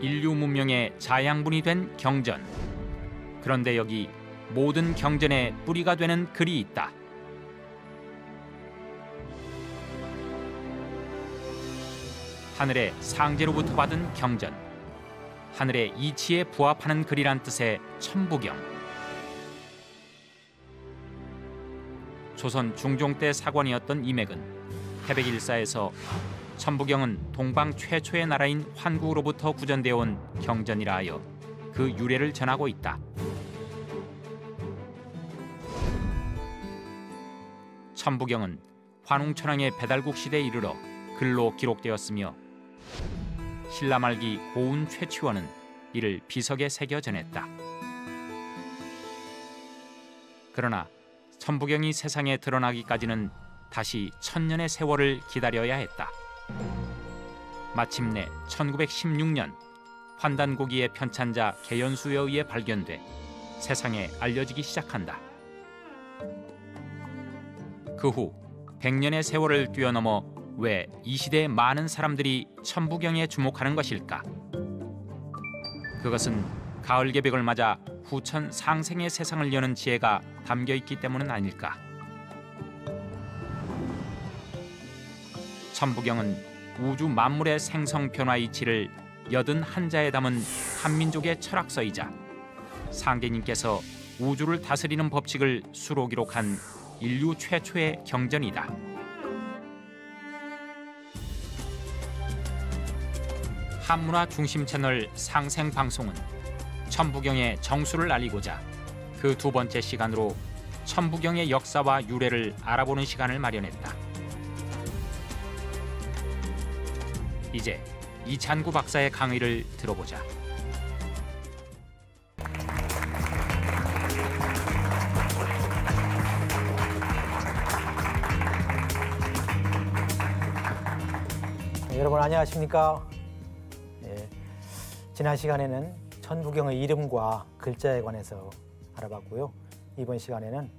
인류 문명의 자양분이 된 경전. 그런데 여기 모든 경전의 뿌리가 되는 글이 있다. 하늘의 상제로부터 받은 경전. 하늘의 이치에 부합하는 글이란 뜻의 천부경. 조선 중종 때 사관이었던 이맥은 태백일사에서 천부경은 동방 최초의 나라인 환국으로부터 구전되어 온 경전이라 하여 그 유래를 전하고 있다. 천부경은 환웅천왕의 배달국 시대에 이르러 글로 기록되었으며 신라 말기 고운 최치원은 이를 비석에 새겨 전했다. 그러나 천부경이 세상에 드러나기까지는 다시 1000년의 세월을 기다려야 했다. 마침내 1916년 환단고기의 편찬자 개연수에 의해 발견돼 세상에 알려지기 시작한다. 그 후 100년의 세월을 뛰어넘어 왜 이 시대의 많은 사람들이 천부경에 주목하는 것일까? 그것은 가을 개벽을 맞아 후천 상생의 세상을 여는 지혜가 담겨 있기 때문은 아닐까? 천부경은 우주 만물의 생성 변화 이치를 81자에 담은 한민족의 철학서이자 상계님께서 우주를 다스리는 법칙을 수로 기록한 인류 최초의 경전이다. 한문화 중심 채널 상생방송은 천부경의 정수를 알리고자 그 두 번째 시간으로 천부경의 역사와 유래를 알아보는 시간을 마련했다. 이제 이찬구 박사의 강의를 들어보자. 여러분 안녕하십니까? 지난 시간에는 천부경의 이름과 글자에 관해서 알아봤고요. 이번 시간에는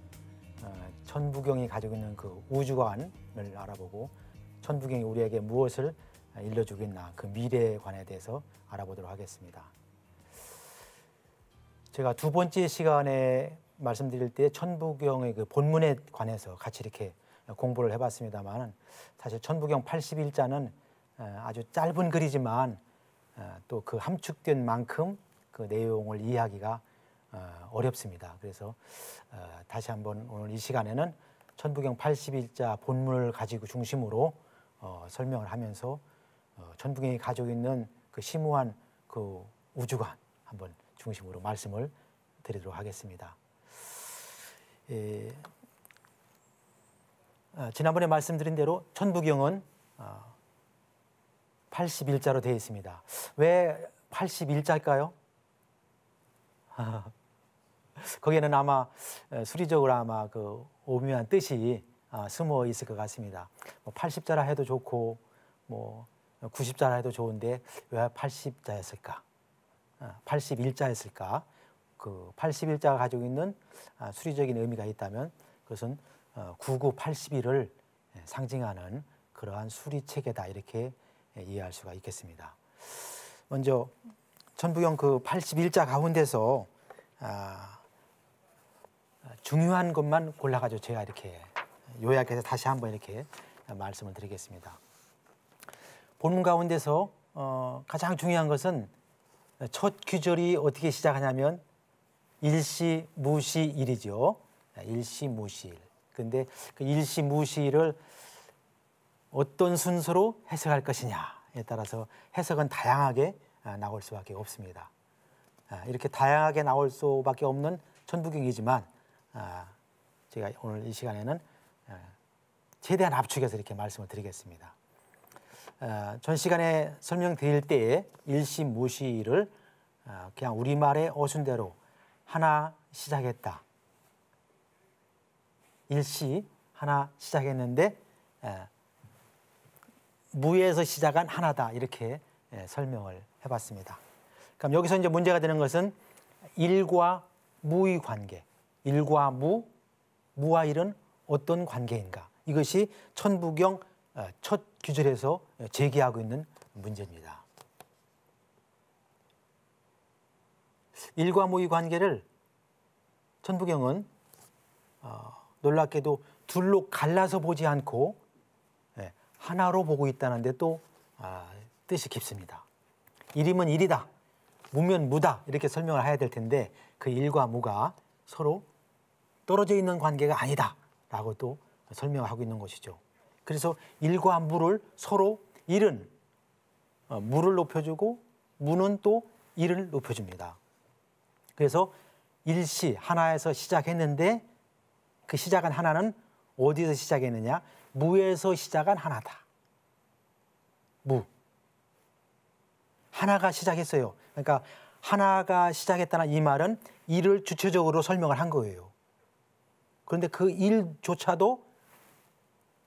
천부경이 가지고 있는 그 우주관을 알아보고 천부경이 우리에게 무엇을 일러주고 있나 그 미래에 관해 대해서 알아보도록 하겠습니다. 제가 두 번째 시간에 말씀드릴 때 천부경의 그 본문에 관해서 같이 이렇게 공부를 해봤습니다만 사실 천부경 81자는 아주 짧은 글이지만 또 그 함축된 만큼 그 내용을 이해하기가 어렵습니다. 그래서 다시 한번 오늘 이 시간에는 천부경 81자 본문을 가지고 중심으로 설명을 하면서 천부경이 가지고 있는 그 심오한 그 우주관 한번 중심으로 말씀을 드리도록 하겠습니다. 지난번에 말씀드린 대로 천부경은 81자로 되어 있습니다. 왜 81자일까요? 거기에는 아마 수리적으로 아마 그 오묘한 뜻이 숨어 있을 것 같습니다. 80자라 해도 좋고 뭐 90자라 해도 좋은데 왜 80자였을까? 81자였을까? 그 81자가 가지고 있는 수리적인 의미가 있다면 그것은 9981을 상징하는 그러한 수리체계다 이렇게 이해할 수가 있겠습니다. 먼저 천부경 그 81자 가운데서 중요한 것만 골라가지고 제가 이렇게 요약해서 다시 한번 이렇게 말씀을 드리겠습니다. 본문 가운데서 가장 중요한 것은 첫 귀절이 어떻게 시작하냐면 일시무시일이죠. 일시무시일. 그런데 그 일시무시일을 어떤 순서로 해석할 것이냐에 따라서 해석은 다양하게 나올 수밖에 없습니다. 이렇게 다양하게 나올 수밖에 없는 천부경이지만 제가 오늘 이 시간에는 최대한 압축해서 이렇게 말씀을 드리겠습니다. 전 시간에 설명드릴 때에 일시무시를 그냥 우리말의 어순대로 하나 시작했다. 일시 하나 시작했는데 무에서 시작한 하나다 이렇게 설명을 해봤습니다. 그럼 여기서 이제 문제가 되는 것은 일과 무의 관계, 일과 무와 일은 어떤 관계인가? 이것이 천부경 첫 규절에서 제기하고 있는 문제입니다. 일과 무의 관계를 천부경은 놀랍게도 둘로 갈라서 보지 않고 하나로 보고 있다는데 또 뜻이 깊습니다. 일이면 일이다, 무면 무다 이렇게 설명을 해야 될 텐데 그 일과 무가 서로 떨어져 있는 관계가 아니다라고 또 설명하고 있는 것이죠. 그래서 일과 무를 서로 일은 무를 높여주고 무는 또 일을 높여줍니다. 그래서 일시 하나에서 시작했는데 그 시작한 하나는 어디서 시작했느냐? 무에서 시작한 하나다. 무. 하나가 시작했어요. 그러니까 하나가 시작했다는 이 말은 일을 주체적으로 설명을 한 거예요. 그런데 그 일조차도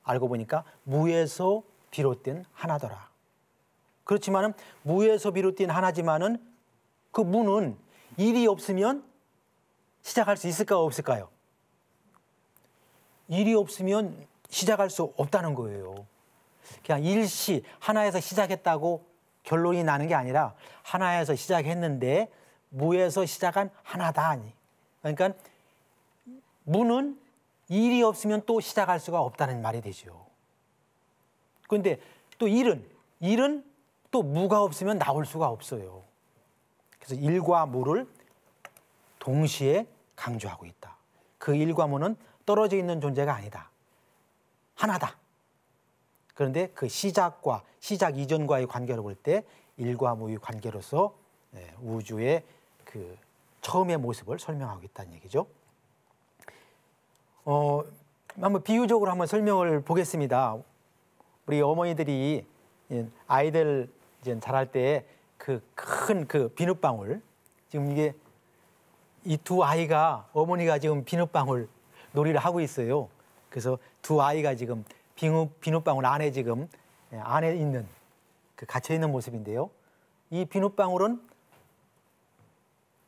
알고 보니까 무에서 비롯된 하나더라. 그렇지만은 무에서 비롯된 하나지만은 그 무는 일이 없으면 시작할 수 있을까 없을까요? 일이 없으면 시작할 수 없다는 거예요. 그냥 일시 하나에서 시작했다고 결론이 나는 게 아니라 하나에서 시작했는데 무에서 시작한 하나다. 그러니까 무는 일이 없으면 또 시작할 수가 없다는 말이 되죠. 그런데 또 일은 또 무가 없으면 나올 수가 없어요. 그래서 일과 무를 동시에 강조하고 있다. 그 일과 무는 떨어져 있는 존재가 아니다. 하나다. 그런데 그 시작 이전과의 관계를 볼 때 일과 무의 관계로서 우주의 그 처음의 모습을 설명하고 있다는 얘기죠. 한번 비유적으로 한번 설명을 보겠습니다. 우리 어머니들이 아이들 이제 자랄 때 그 큰 그 비눗방울, 지금 이게 이 두 아이가 어머니가 지금 비눗방울 놀이를 하고 있어요. 그래서 두 아이가 지금 비눗방울 안에 지금 안에 있는 그 갇혀 있는 모습인데요. 이 비눗방울은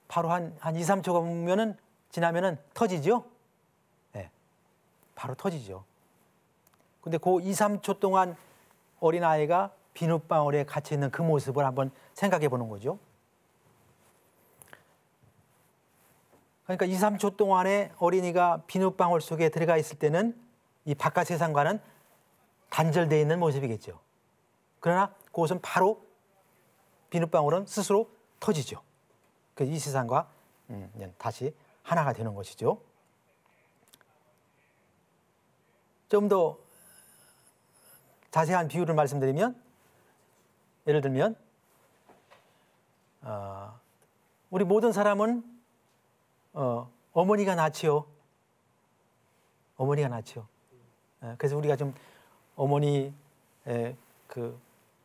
바로 한 2, 3초가 지나면은 터지죠. 바로 터지죠. 근데 그 2, 3초 동안 어린아이가 비눗방울에 갇혀 있는 그 모습을 한번 생각해 보는 거죠. 그러니까 2, 3초 동안에 어린이가 비눗방울 속에 들어가 있을 때는 이 바깥 세상과는 단절되어 있는 모습이겠죠. 그러나 그것은 바로 비눗방울은 스스로 터지죠. 그래서 이 세상과 다시 하나가 되는 것이죠. 좀 더 자세한 비유를 말씀드리면, 예를 들면 우리 모든 사람은 어머니가 낳지요. 어머니가 낳지요. 그래서 우리가 좀 어머니 그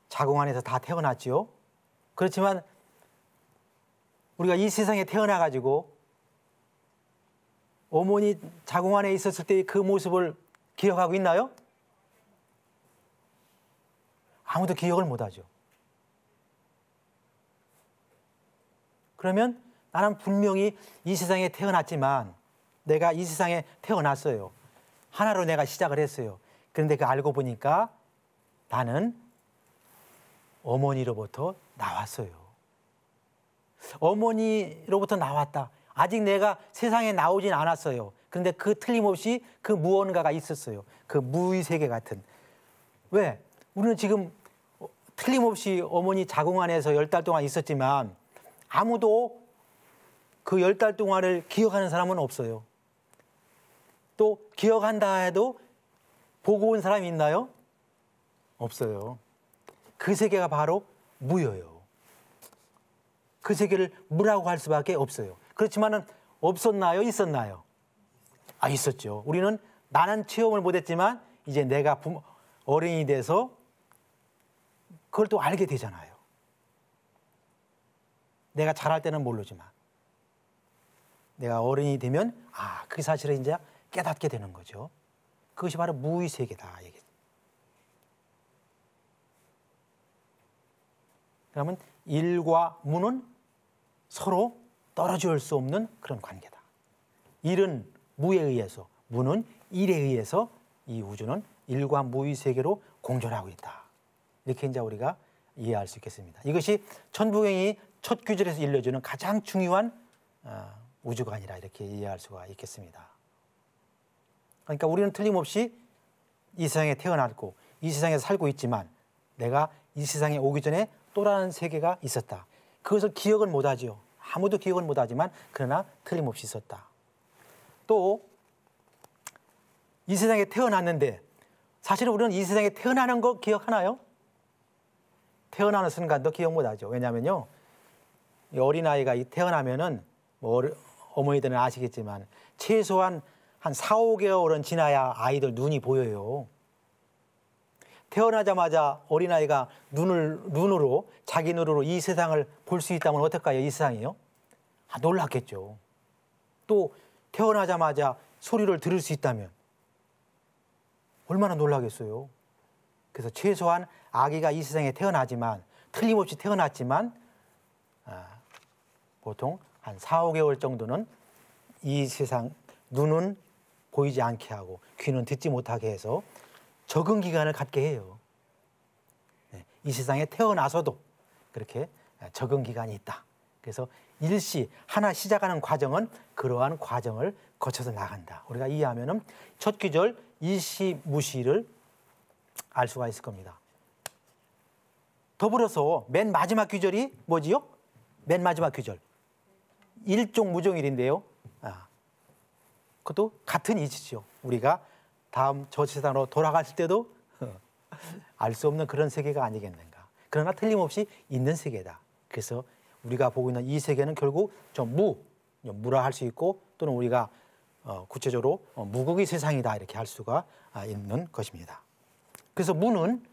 자궁 안에서 다 태어났지요. 그렇지만 우리가 이 세상에 태어나 가지고 어머니 자궁 안에 있었을 때 그 모습을 기억하고 있나요? 아무도 기억을 못하죠. 그러면 나는 분명히 이 세상에 태어났지만 내가 이 세상에 태어났어요. 하나로 내가 시작을 했어요. 그런데 그 알고 보니까 나는 어머니로부터 나왔어요. 어머니로부터 나왔다. 아직 내가 세상에 나오진 않았어요. 그런데 그 틀림없이 그 무언가가 있었어요. 그 무의 세계 같은. 왜? 우리는 지금 틀림없이 어머니 자궁 안에서 10달 동안 있었지만 아무도 그 10달 동안을 기억하는 사람은 없어요. 또 기억한다 해도 보고 온 사람이 있나요? 없어요. 그 세계가 바로 무예요. 그 세계를 무라고 할 수밖에 없어요. 그렇지만은 없었나요? 있었나요? 있었죠. 우리는 나는 체험을 못했지만 이제 내가 어른이 돼서 그걸 또 알게 되잖아요. 내가 잘할 때는 모르지만 내가 어른이 되면 그 사실을 이제 깨닫게 되는 거죠. 그것이 바로 무의 세계다. 그러면 일과 무는 서로 떨어질 수 없는 그런 관계다. 일은 무에 의해서, 무는 일에 의해서 이 우주는 일과 무의 세계로 공존하고 있다. 이렇게 이제 우리가 이해할 수 있겠습니다. 이것이 천부경이 첫 구절에서 일러주는 가장 중요한 우주관이라 이렇게 이해할 수가 있겠습니다. 그러니까 우리는 틀림없이 이 세상에 태어났고 이 세상에 살고 있지만 내가 이 세상에 오기 전에 또 다른 세계가 있었다. 그것을 기억은 못하지요. 아무도 기억은 못하지만 그러나 틀림없이 있었다. 또 이 세상에 태어났는데 사실은 우리는 이 세상에 태어나는 거 기억하나요? 태어나는 순간도 기억 못하죠. 왜냐하면요, 이 어린아이가 태어나면은 뭐 어머니들은 아시겠지만 최소한 한 4, 5개월은 지나야 아이들 눈이 보여요. 태어나자마자 어린아이가 눈으로 자기 눈으로 이 세상을 볼 수 있다면 어떨까요? 이 세상이요? 놀랐겠죠. 또 태어나자마자 소리를 들을 수 있다면 얼마나 놀라겠어요. 그래서 최소한 아기가 이 세상에 태어나지만 틀림없이 태어났지만 보통 한 4, 5개월 정도는 이 세상 눈은 보이지 않게 하고 귀는 듣지 못하게 해서 적응 기간을 갖게 해요. 이 세상에 태어나서도 그렇게 적응 기간이 있다. 그래서 일시 하나 시작하는 과정은 그러한 과정을 거쳐서 나간다. 우리가 이해하면은 첫 귀절 일시 무시를 알 수가 있을 겁니다. 더불어서 맨 마지막 귀절이 뭐지요? 맨 마지막 귀절 일종무종일인데요. 그것도 같은 이치죠. 우리가 다음 저 세상으로 돌아갔을 때도 알 수 없는 그런 세계가 아니겠는가. 그러나 틀림없이 있는 세계다. 그래서 우리가 보고 있는 이 세계는 결국 무라 할 수 있고 또는 우리가 구체적으로 무극의 세상이다 이렇게 할 수가 있는 것입니다. 그래서 무는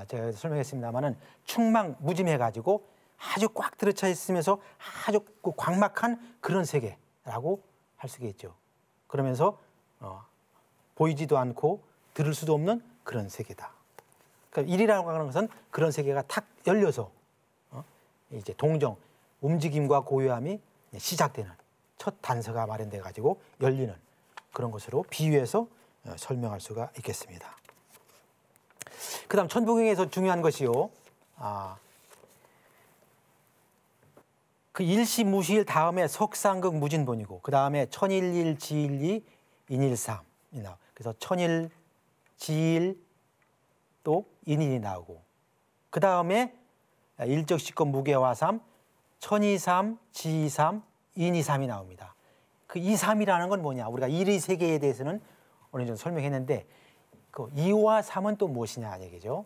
제가 설명했습니다마는 충망무짐해가지고 아주 꽉 들어차 있으면서 아주 광막한 그런 세계라고 할 수가 있죠. 그러면서 보이지도 않고 들을 수도 없는 그런 세계다. 그러니까 일이라고 하는 것은 그런 세계가 탁 열려서 이제 동정, 움직임과 고요함이 시작되는 첫 단서가 마련돼 가지고 열리는 그런 것으로 비유해서 설명할 수가 있겠습니다. 그다음 천부경에서 중요한 것이요. 그 일시무시일 다음에 석상극 무진본이고 그 다음에 천일일 지일이 인일삼. 그래서 천일, 지일 또 인일이 나오고 그 다음에 일적시권 무게화삼, 천이삼, 지이삼, 인이삼이 나옵니다. 그 이삼이라는 건 뭐냐? 우리가 일의 세계에 대해서는 어느 정도 설명했는데 그 2와 3은 또 무엇이냐 얘기죠.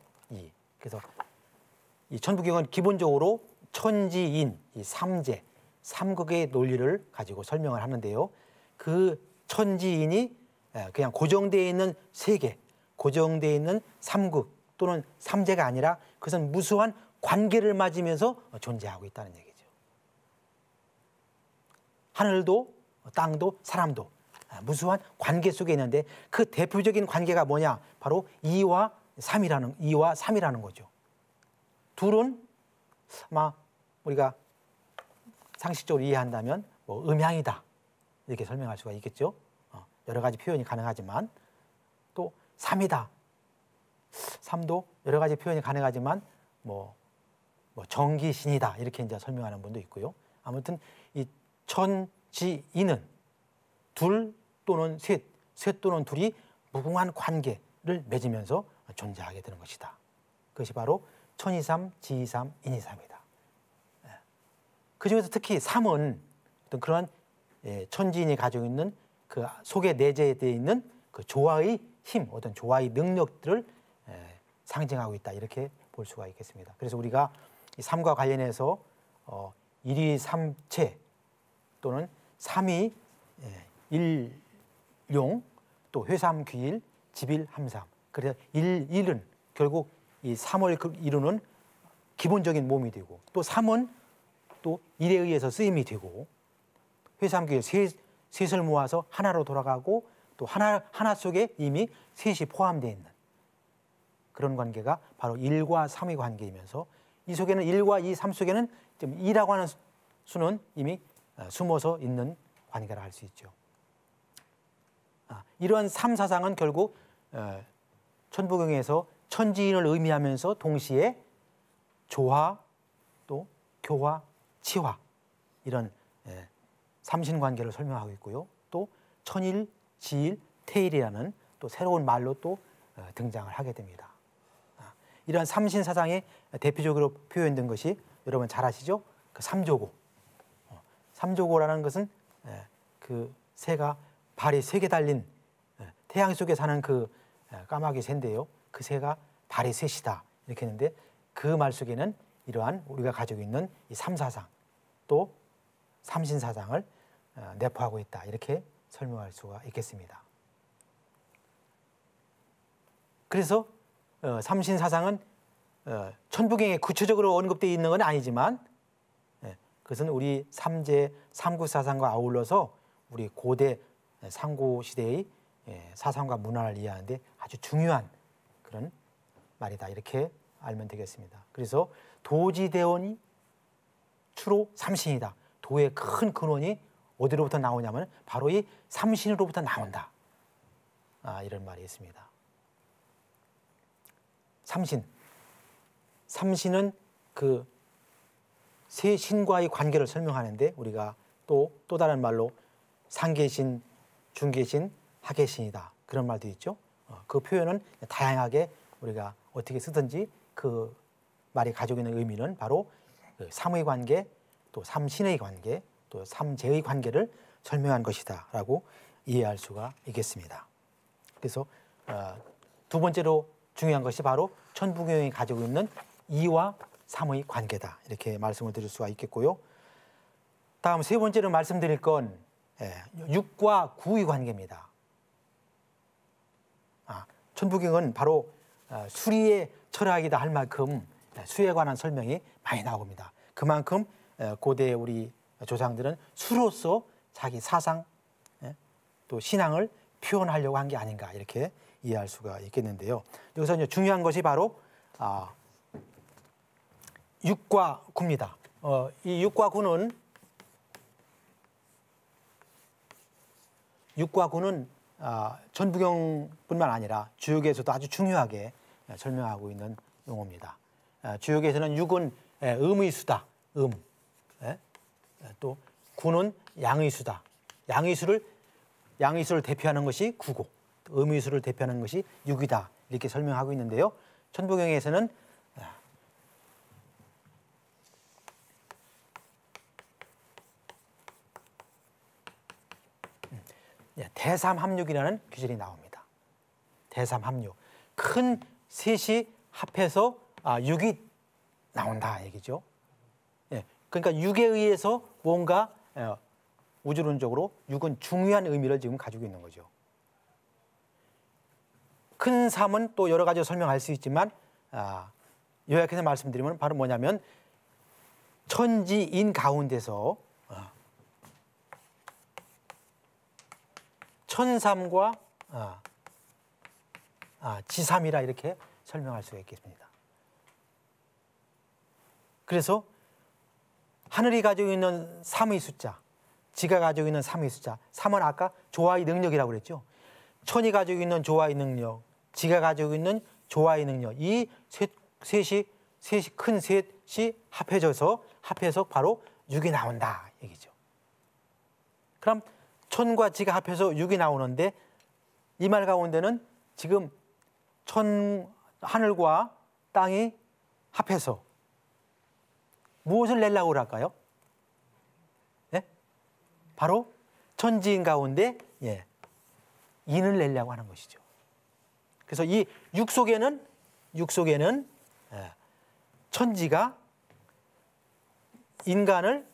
그래서 이 천부경은 기본적으로 천지인, 이 삼재, 삼극의 논리를 가지고 설명을 하는데요. 그 천지인이 그냥 고정되어 있는 세계, 고정되어 있는 삼극 또는 삼재가 아니라 그것은 무수한 관계를 맺으면서 존재하고 있다는 얘기죠. 하늘도 땅도 사람도 무수한 관계 속에 있는데 그 대표적인 관계가 뭐냐? 바로 2와 3이라는 거죠. 둘은 아마 우리가 상식적으로 이해한다면 뭐 음향이다 이렇게 설명할 수가 있겠죠. 여러 가지 표현이 가능하지만 또 3이다. 3도 여러 가지 표현이 가능하지만 뭐 정기신이다 이렇게 이제 설명하는 분도 있고요. 아무튼 이 천지인은 둘 또는 셋 또는 둘이 무궁한 관계를 맺으면서 존재하게 되는 것이다. 그것이 바로 천이삼, 지이삼, 인이삼이다. 그중에서 특히 3은 어떤 그런 천지인이 가지고 있는 그 속에 내재되어 있는 그 조화의 힘, 어떤 조화의 능력들을 상징하고 있다 이렇게 볼 수가 있겠습니다. 그래서 우리가 이 3과 관련해서 일이삼체 또는 삼이 일용 또 회삼귀일 집일함삼. 그래서 일은 결국 이 3을 이루는 기본적인 몸이 되고 또 3은 또 일에 의해서 쓰임이 되고 회삼귀일 셋을 모아서 하나로 돌아가고 또 하나 속에 이미 셋이 포함되어 있는 그런 관계가 바로 1과 3의 관계이면서 이 속에는 1과 2, 3 속에는 2라고 하는 수는 이미 숨어서 있는 관계라 할 수 있죠. 이러한 3사상은 결국 천부경에서 천지인을 의미하면서 동시에 조화 또 교화, 치화 이런 삼신관계를 설명하고 있고요. 또 천일, 지일, 태일이라는 또 새로운 말로 또 등장을 하게 됩니다. 이러한 삼신사상이 대표적으로 표현된 것이 여러분 잘 아시죠? 그 삼조고. 삼조고라는 것은 그 새가 발이 3개 달린 태양 속에 사는 그 까마귀 새인데요. 그 새가 발이 셋이다 이렇게 했는데 그 말 속에는 이러한 우리가 가지고 있는 이 삼사상 또 삼신사상을 내포하고 있다 이렇게 설명할 수가 있겠습니다. 그래서 삼신사상은 천부경에 구체적으로 언급되어 있는 건 아니지만 그것은 우리 삼재 삼국사상과 아울러서 우리 고대 상고시대의 사상과 문화를 이해하는데 아주 중요한 그런 말이다 이렇게 알면 되겠습니다. 그래서 도지대원이 주로 삼신이다. 도의 큰 근원이 어디로부터 나오냐면 바로 이 삼신으로부터 나온다. 이런 말이 있습니다. 삼신은 그 세 신과의 관계를 설명하는데 우리가 또 다른 말로 상계신, 중계신, 하계신이다. 그런 말도 있죠. 그 표현은 다양하게 우리가 어떻게 쓰든지 그 말이 가지고 있는 의미는 바로 그 삼의 관계, 또 삼신의 관계, 또 삼재의 관계를 설명한 것이다라고 이해할 수가 있겠습니다. 그래서 두 번째로 중요한 것이 바로 천부경이 가지고 있는 이와 삼의 관계다 이렇게 말씀을 드릴 수가 있겠고요. 다음 세 번째로 말씀드릴 건 육과 구의 관계입니다. 천부경은 바로 수리의 철학이다 할 만큼 수에 관한 설명이 많이 나옵니다. 그만큼 고대 우리 조상들은 수로서 자기 사상 또 신앙을 표현하려고 한 게 아닌가 이렇게 이해할 수가 있겠는데요. 여기서 이제 중요한 것이 바로 육과 구입니다. 이 육과 구는 천부경뿐만 아니라 주역에서도 아주 중요하게 설명하고 있는 용어입니다. 주역에서는 육은 음의 수다, 또 구는 양의 수다. 양의 수를 대표하는 것이 구고, 음의 수를 대표하는 것이 육이다 이렇게 설명하고 있는데요. 천부경에서는 대삼합육이라는 규절이 나옵니다. 대삼합육. 큰 셋이 합해서 6이 나온다 얘기죠. 그러니까 6에 의해서 뭔가 우주론적으로 6은 중요한 의미를 지금 가지고 있는 거죠. 큰 삼은 또 여러 가지로 설명할 수 있지만 요약해서 말씀드리면 바로 뭐냐면 천지인 가운데서 천삼과 지삼이라 이렇게 설명할 수가 있겠습니다. 그래서 하늘이 가지고 있는 삼의 숫자, 지가 가지고 있는 삼의 숫자, 삼은 아까 조화의 능력이라고 그랬죠. 천이 가지고 있는 조화의 능력, 지가 가지고 있는 조화의 능력, 이 셋이 큰 셋이 합해서 바로 6이 나온다 얘기죠. 그럼 천과 지가 합해서 6이 나오는데 이 말 가운데는 지금 하늘과 땅이 합해서 무엇을 내려고 할까요? 바로 천지인 가운데 인을 내려고 하는 것이죠. 그래서 이 육 속에는 천지가 인간을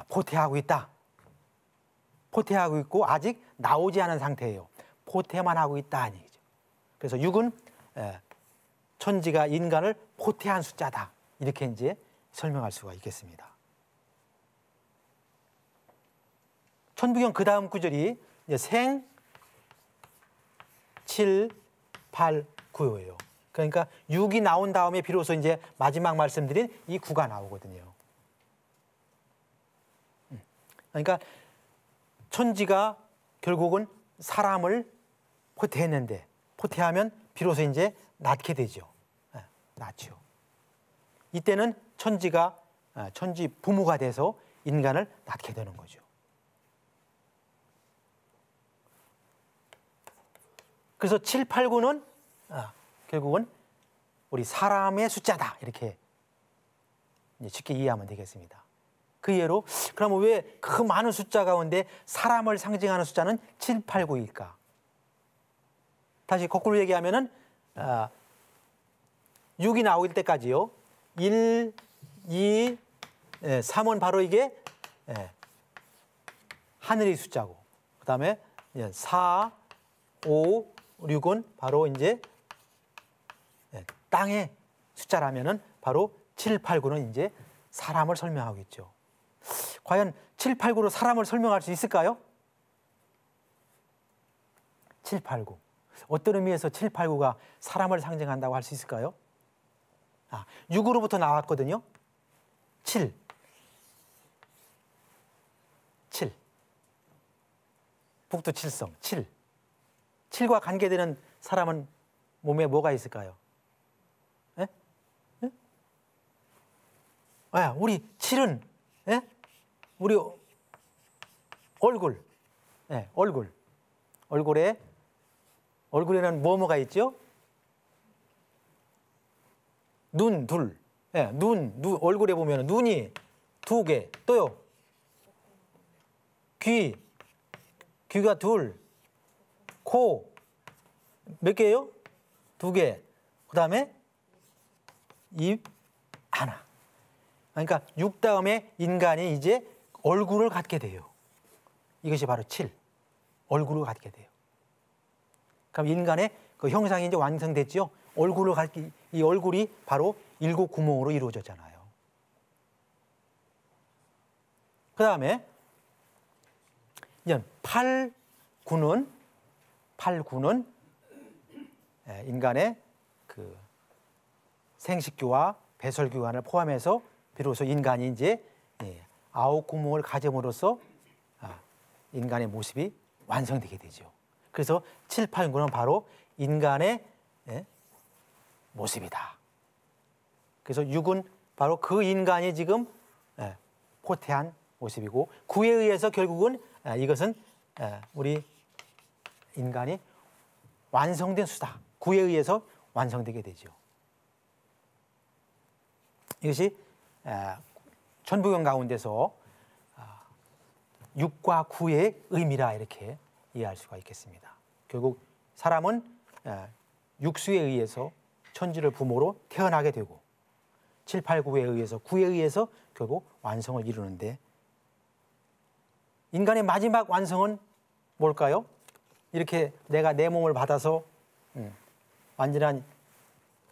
포태하고 있다. 포태하고 있고 아직 나오지 않은 상태예요. 포태만 하고 있다는 얘기죠. 그래서 6은 천지가 인간을 포태한 숫자다. 이렇게 이제 설명할 수가 있겠습니다. 천부경 그 다음 구절이 생, 7, 8, 9예요. 그러니까 6이 나온 다음에 비로소 이제 마지막 말씀드린 이 9가 나오거든요. 그러니까 천지가 결국은 사람을 포태했는데 포태하면 비로소 이제 낳게 되죠. 낳죠. 이때는 천지가 천지 부모가 돼서 인간을 낳게 되는 거죠. 그래서 7, 8, 9는 결국은 우리 사람의 숫자다 이렇게 쉽게 이해하면 되겠습니다. 그 예로 그러면 왜 그 많은 숫자 가운데 사람을 상징하는 숫자는 7, 8, 9일까? 다시 거꾸로 얘기하면은 6이 나올 때까지요. 1, 2, 3은 바로 이게 하늘의 숫자고, 그 다음에 4, 5, 6은 바로 이제 땅의 숫자라면은 바로 7, 8, 9는 이제 사람을 설명하고 있죠. 과연 7, 8, 9로 사람을 설명할 수 있을까요? 7, 8, 9. 어떤 의미에서 7, 8, 9가 사람을 상징한다고 할 수 있을까요? 6으로부터 나왔거든요. 7. 7. 북두칠성 7. 7과 관계되는 사람은 몸에 뭐가 있을까요? 에? 에? 우리 7은 우리 얼굴. 얼굴에는 뭐가 있죠? 눈, 둘. 눈, 얼굴에 보면 눈이 2개. 또요. 귀가 2. 코 몇 개예요? 2개. 그 다음에 입 하나. 그러니까 6 다음에 인간이 이제 얼굴을 갖게 돼요. 이것이 바로 7. 얼굴을 갖게 돼요. 그럼 인간의 그 형상이 이제 완성됐죠. 이 얼굴이 바로 7 구멍으로 이루어졌잖아요. 그 다음에 8, 9는 인간의 그 생식기와 배설기관을 포함해서 비로소 인간이 이제 9 구멍을 가짐으로써 인간의 모습이 완성되게 되죠. 그래서 7, 8, 9는 바로 인간의 모습이다. 그래서 6은 바로 그 인간이 지금 포태한 모습이고, 9에 의해서 결국은 이것은 우리 인간이 완성된 수다. 9에 의해서 완성되게 되죠. 이것이 천부경 가운데서 6과 9의 의미라 이렇게 이해할 수가 있겠습니다. 결국 사람은 육수에 의해서 천지를 부모로 태어나게 되고 7, 8, 9에 의해서 9에 의해서 결국 완성을 이루는데, 인간의 마지막 완성은 뭘까요? 이렇게 내가 내 몸을 받아서 완전한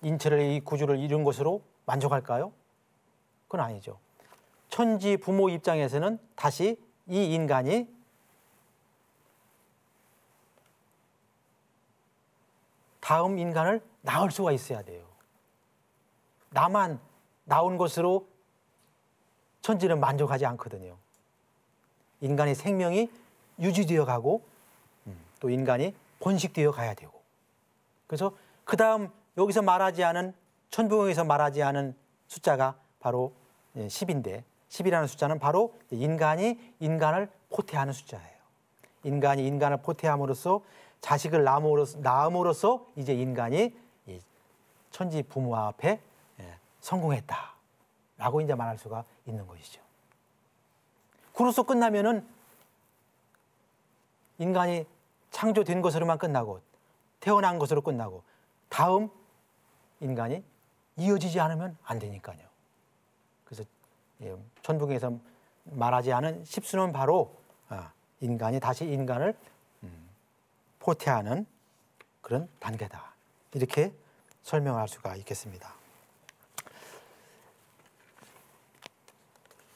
인체를, 이 구조를 이룬 것으로 만족할까요? 그건 아니죠. 천지 부모 입장에서는 다시 이 인간이 다음 인간을 낳을 수가 있어야 돼요. 나만 낳은 것으로 천지는 만족하지 않거든요. 인간의 생명이 유지되어 가고 또 인간이 번식되어 가야 되고, 그래서 그 다음 여기서 말하지 않은, 천부경에서 말하지 않은 숫자가 바로 10인데 10이라는 숫자는 바로 인간이 인간을 포태하는 숫자예요. 인간이 인간을 포태함으로써 자식을 낳음으로써 이제 인간이 천지 부모 앞에 성공했다라고 이제 말할 수가 있는 것이죠. 그로써 끝나면은 인간이 창조된 것으로만 끝나고 태어난 것으로 끝나고 다음 인간이 이어지지 않으면 안 되니까요. 그래서 천부경에서 말하지 않은 10수는 바로 인간이 다시 인간을 포태하는 그런 단계다. 이렇게 설명할 수가 있겠습니다.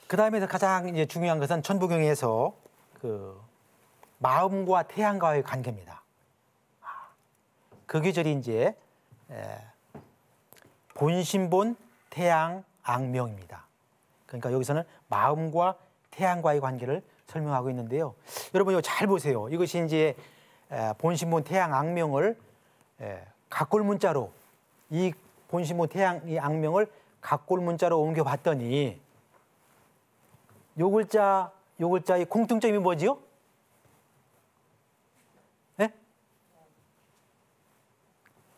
그 다음에 가장 이제 중요한 것은 천부경에서 그 마음과 태양과의 관계입니다. 그 계절이 이제 본신본 태양 악명입니다. 그러니까 여기서는 마음과 태양과의 관계를 설명하고 있는데요. 여러분 이거 잘 보세요. 이것이 이제 본신본 태양 악명을 각골 문자로, 이 본신본 태양 이 악명을 각골 문자로 옮겨봤더니 요 글자의 공통점이 뭐지요? 예?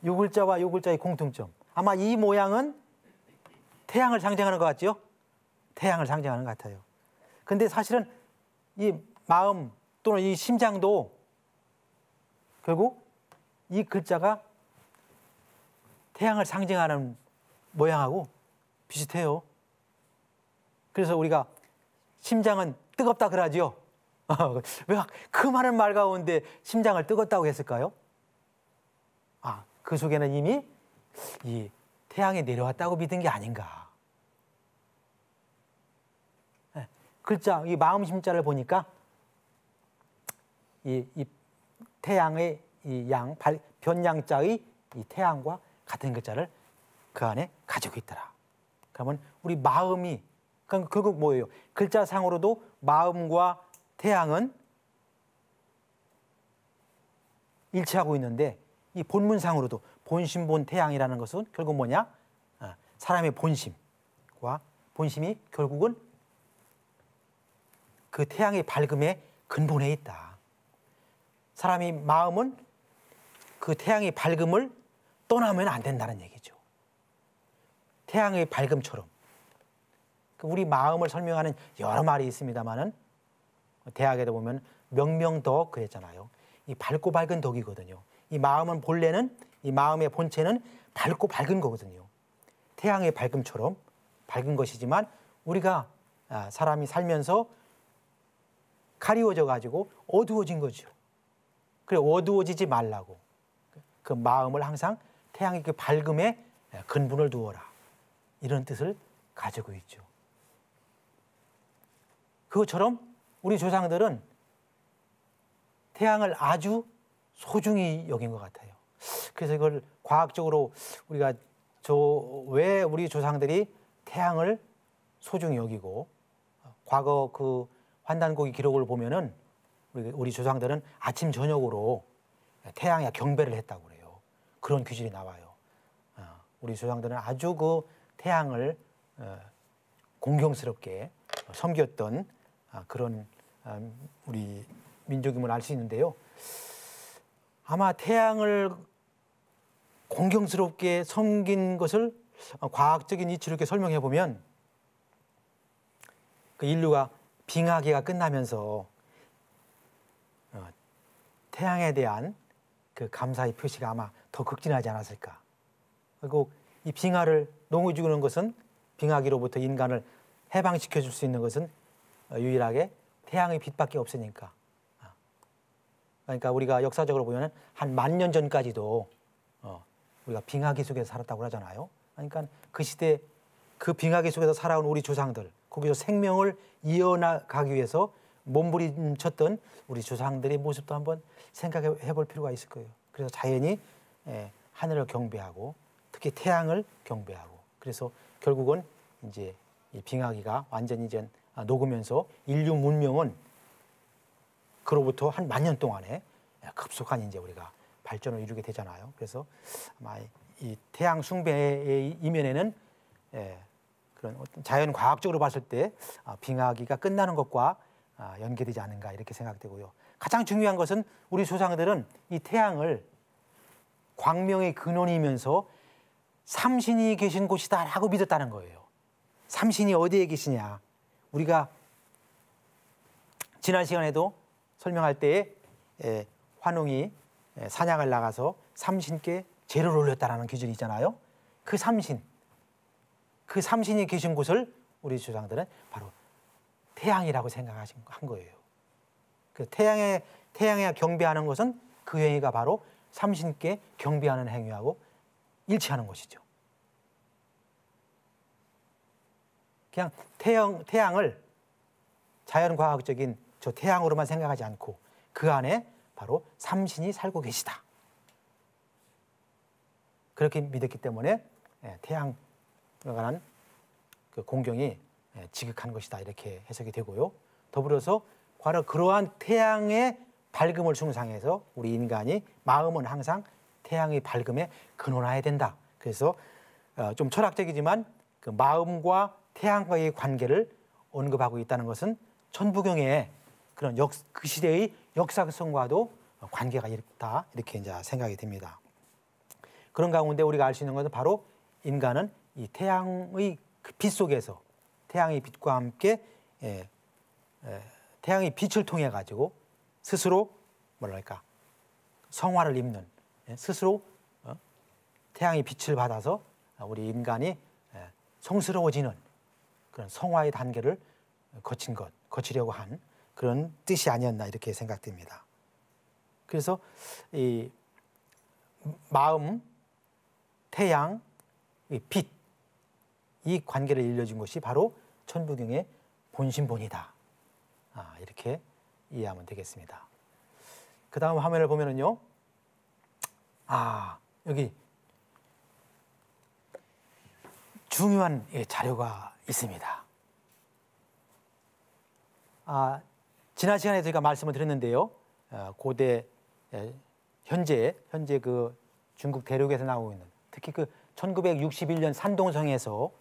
요 글자와 요 글자의 공통점. 아마 이 모양은 태양을 상징하는 것 같죠? 태양을 상징하는 것 같아요. 근데 사실은 이 마음 또는 이 심장도 결국 이 글자가 태양을 상징하는 모양하고 비슷해요. 그래서 우리가 심장은 뜨겁다 그러죠. 왜 그 많은 말 가운데 심장을 뜨겁다고 했을까요? 그 속에는 이미 이 태양이 내려왔다고 믿은 게 아닌가. 글자, 이 마음 심자를 보니까 이 태양의 이 변양자의 이 태양과 같은 글자를 그 안에 가지고 있더라. 그러면 우리 마음이, 그러니까 결국 뭐예요? 글자상으로도 마음과 태양은 일치하고 있는데 이 본문상으로도 본심본 태양이라는 것은 결국 뭐냐? 사람의 본심과 본심이 결국은 그 태양의 밝음의 근본에 있다. 사람이 마음은 그 태양의 밝음을 떠나면 안 된다는 얘기죠. 태양의 밝음처럼. 우리 마음을 설명하는 여러 말이 있습니다만은 대학에도 보면 명명덕 그랬잖아요. 이 밝고 밝은 덕이거든요. 이 마음은 본래는 이 마음의 본체는 밝고 밝은 거거든요. 태양의 밝음처럼 밝은 것이지만 우리가 사람이 살면서 가리워져 가지고 어두워진 거죠. 그래 어두워지지 말라고 그 마음을 항상 태양의 그 밝음에 근본을 두어라 이런 뜻을 가지고 있죠. 그것처럼 우리 조상들은 태양을 아주 소중히 여긴 것 같아요. 그래서 이걸 과학적으로 우리가 왜 우리 조상들이 태양을 소중히 여기고 과거 그 환단고기 기록을 보면은 우리 조상들은 아침 저녁으로 태양에 경배를 했다고 그래요. 그런 규질이 나와요. 우리 조상들은 아주 그 태양을 공경스럽게 섬겼던 그런 우리 민족임을 알 수 있는데요. 아마 태양을 공경스럽게 섬긴 것을 과학적인 이치로 이렇게 설명해 보면 그 인류가 빙하기가 끝나면서 태양에 대한 그 감사의 표시가 아마 더 극진하지 않았을까. 그리고 이 빙하를 농어지는 것은 빙하기로부터 인간을 해방시켜 줄 수 있는 것은 유일하게 태양의 빛밖에 없으니까. 그러니까 우리가 역사적으로 보면 한 10,000년 전까지도 우리가 빙하기 속에서 살았다고 하잖아요. 그러니까 그 시대 그 빙하기 속에서 살아온 우리 조상들, 거기서 생명을 이어나가기 위해서 몸부림쳤던 우리 조상들의 모습도 한번 생각해 볼 필요가 있을 거예요. 그래서 자연히 하늘을 경배하고 특히 태양을 경배하고 그래서 결국은 이제 이 빙하기가 완전히 이제 녹으면서 인류 문명은 그로부터 한 10,000년 동안에 급속한 이제 우리가 발전을 이루게 되잖아요. 그래서 아마 이 태양 숭배의 이면에는 그런 어떤 자연 과학적으로 봤을 때 빙하기가 끝나는 것과 연계되지 않은가 이렇게 생각되고요. 가장 중요한 것은 우리 조상들은 이 태양을 광명의 근원이면서 삼신이 계신 곳이다라고 믿었다는 거예요. 삼신이 어디에 계시냐? 우리가 지난 시간에도 설명할 때에 환웅이 사냥을 나가서 삼신께 제를 올렸다라는 기준이 있잖아요. 그 삼신이 계신 곳을 우리 조상들은 바로 태양이라고 한 거예요. 그 태양에 경배하는 것은 그 행위가 바로 삼신께 경배하는 행위하고 일치하는 것이죠. 그냥 태양을 자연과학적인 저 태양으로만 생각하지 않고 그 안에 바로 삼신이 살고 계시다. 그렇게 믿었기 때문에 태양에 관한 그 공경이 지극한 것이다 이렇게 해석이 되고요. 더불어서 바로 그러한 태양의 밝음을 숭상해서 우리 인간이 마음은 항상 태양의 밝음에 근원해야 된다. 그래서 좀 철학적이지만 그 마음과 태양과의 관계를 언급하고 있다는 것은 천부경의 그런 그 시대의 역사성과도 관계가 있다 이렇게 이제 생각이 됩니다. 그런 가운데 우리가 알 수 있는 것은 바로 인간은 이 태양의 그 빛 속에서 태양의 빛과 함께 태양의 빛을 통해 가지고 스스로 뭐랄까 성화를 입는 스스로 태양의 빛을 받아서 우리 인간이 성스러워지는 그런 성화의 단계를 거치려고 한 그런 뜻이 아니었나 이렇게 생각됩니다. 그래서 이 마음, 태양, 빛, 이 관계를 일러준 것이 바로 천부경의 본심본이다. 이렇게 이해하면 되겠습니다. 그 다음 화면을 보면은요, 여기 중요한 자료가 있습니다. 지난 시간에 저희가 말씀을 드렸는데요, 고대 현재 그 중국 대륙에서 나오고 있는 특히 그 1961년 산동성에서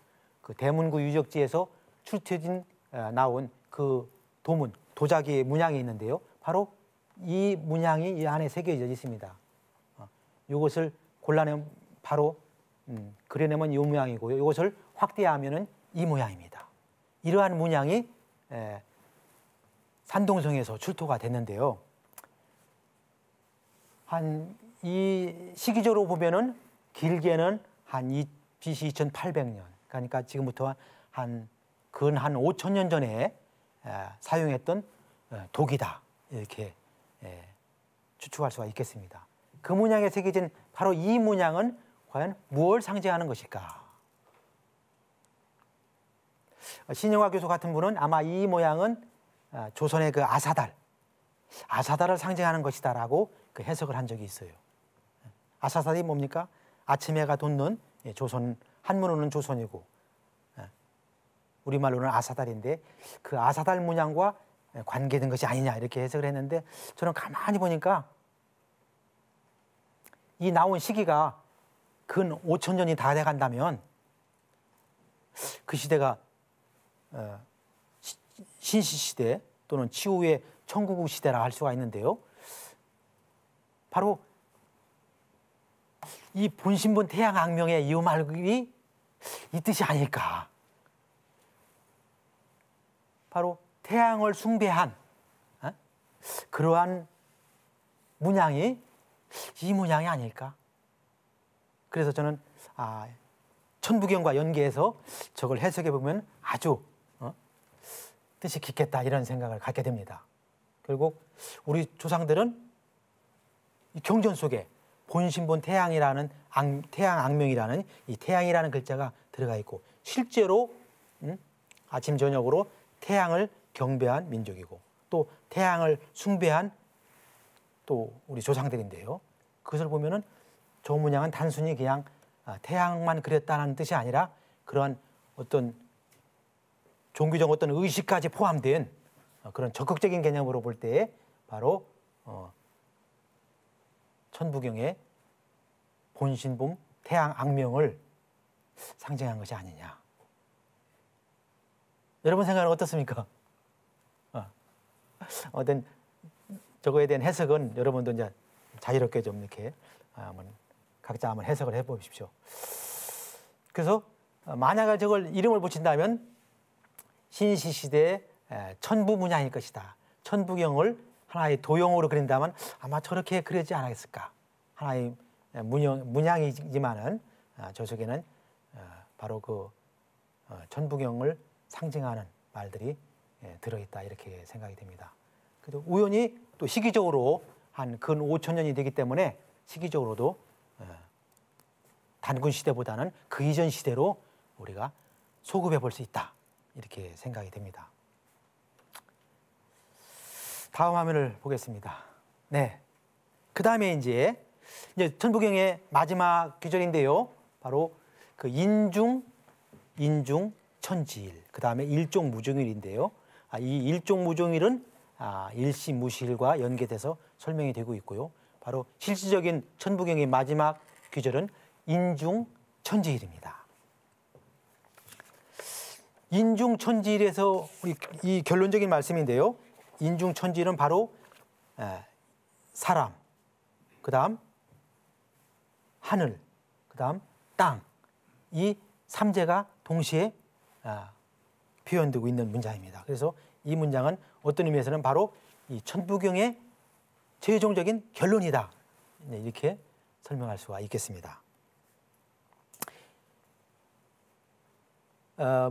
그 대문구 유적지에서 출토진 나온 그 도문 도자기 문양이 있는데요, 바로 이 문양이 이 안에 새겨져 있습니다. 이것을 골라내면 바로 그려내면 이 모양이고요. 이것을 확대하면은 이 모양입니다. 이러한 문양이 산동성에서 출토가 됐는데요. 이 시기적으로 보면은 길게는 BC 2800년, 그러니까 지금부터 근 5,000년 전에 사용했던 독이다 이렇게 추측할 수가 있겠습니다. 그 문양에 새겨진 바로 이 문양은 과연 무엇을 상징하는 것일까? 신영화 교수 같은 분은 아마 이 모양은 조선의 그 아사달을 상징하는 것이다라고 그 해석을 한 적이 있어요. 아사달이 뭡니까? 아침 해가 돋는 조선, 한문으로는 조선이고 우리말로는 아사달인데 그 아사달 문양과 관계된 것이 아니냐 이렇게 해석을 했는데 저는 가만히 보니까 이 나온 시기가 근 5,000년이 다 돼간다면 그 시대가 신시시대 또는 치후의 청구국 시대라 할 수가 있는데요. 바로 이 본신본 태양악명의 이음알이 이 뜻이 아닐까. 바로 태양을 숭배한 그러한 문양이 이 문양이 아닐까. 그래서 저는 천부경과 연계해서 저걸 해석해 보면 아주 뜻이 깊겠다 이런 생각을 갖게 됩니다. 결국 우리 조상들은 이 경전 속에 본신본 태양이라는 태양 악명이라는 이 태양이라는 글자가 들어가 있고 실제로 아침 저녁으로 태양을 경배한 민족이고 또 태양을 숭배한 또 우리 조상들인데요. 그것을 보면은 저 문양은 단순히 그냥 태양만 그렸다는 뜻이 아니라 그러한 어떤 종교적 어떤 의식까지 포함된 그런 적극적인 개념으로 볼 때 바로 천부경의 본신본 태양 악명을 상징한 것이 아니냐. 여러분 생각은 어떻습니까? 어떤 저거에 대한 해석은 여러분도 이제 자유롭게 좀 이렇게 각자 한번 해석을 해보십시오. 그래서 만약에 저걸 이름을 붙인다면 신시시대의 천부 문양일 것이다. 천부경을 하나의 도형으로 그린다면 아마 저렇게 그리지 않았을까. 하나의 문양이지만은 저 속에는 바로 그 천부경을 상징하는 말들이 들어있다 이렇게 생각이 됩니다. 그래도 우연히 또 시기적으로 한 근 5,000년이 되기 때문에 시기적으로도 단군 시대보다는 그 이전 시대로 우리가 소급해 볼 수 있다 이렇게 생각이 됩니다. 다음 화면을 보겠습니다. 네, 그 다음에 이제 천부경의 마지막 귀절인데요. 바로 그 인중 천지일, 그 다음에 일종무종일인데요. 이 일종무종일은 일시무실과 연계돼서 설명이 되고 있고요. 바로 실질적인 천부경의 마지막 귀절은 인중천지일입니다. 인중천지일에서 우리 이 결론적인 말씀인데요. 인중천지일은 바로 사람, 그다음 하늘, 그다음 땅, 이 삼재가 동시에 표현되고 있는 문장입니다. 그래서 이 문장은 어떤 의미에서는 바로 이 천부경의 최종적인 결론이다. 이렇게 설명할 수가 있겠습니다.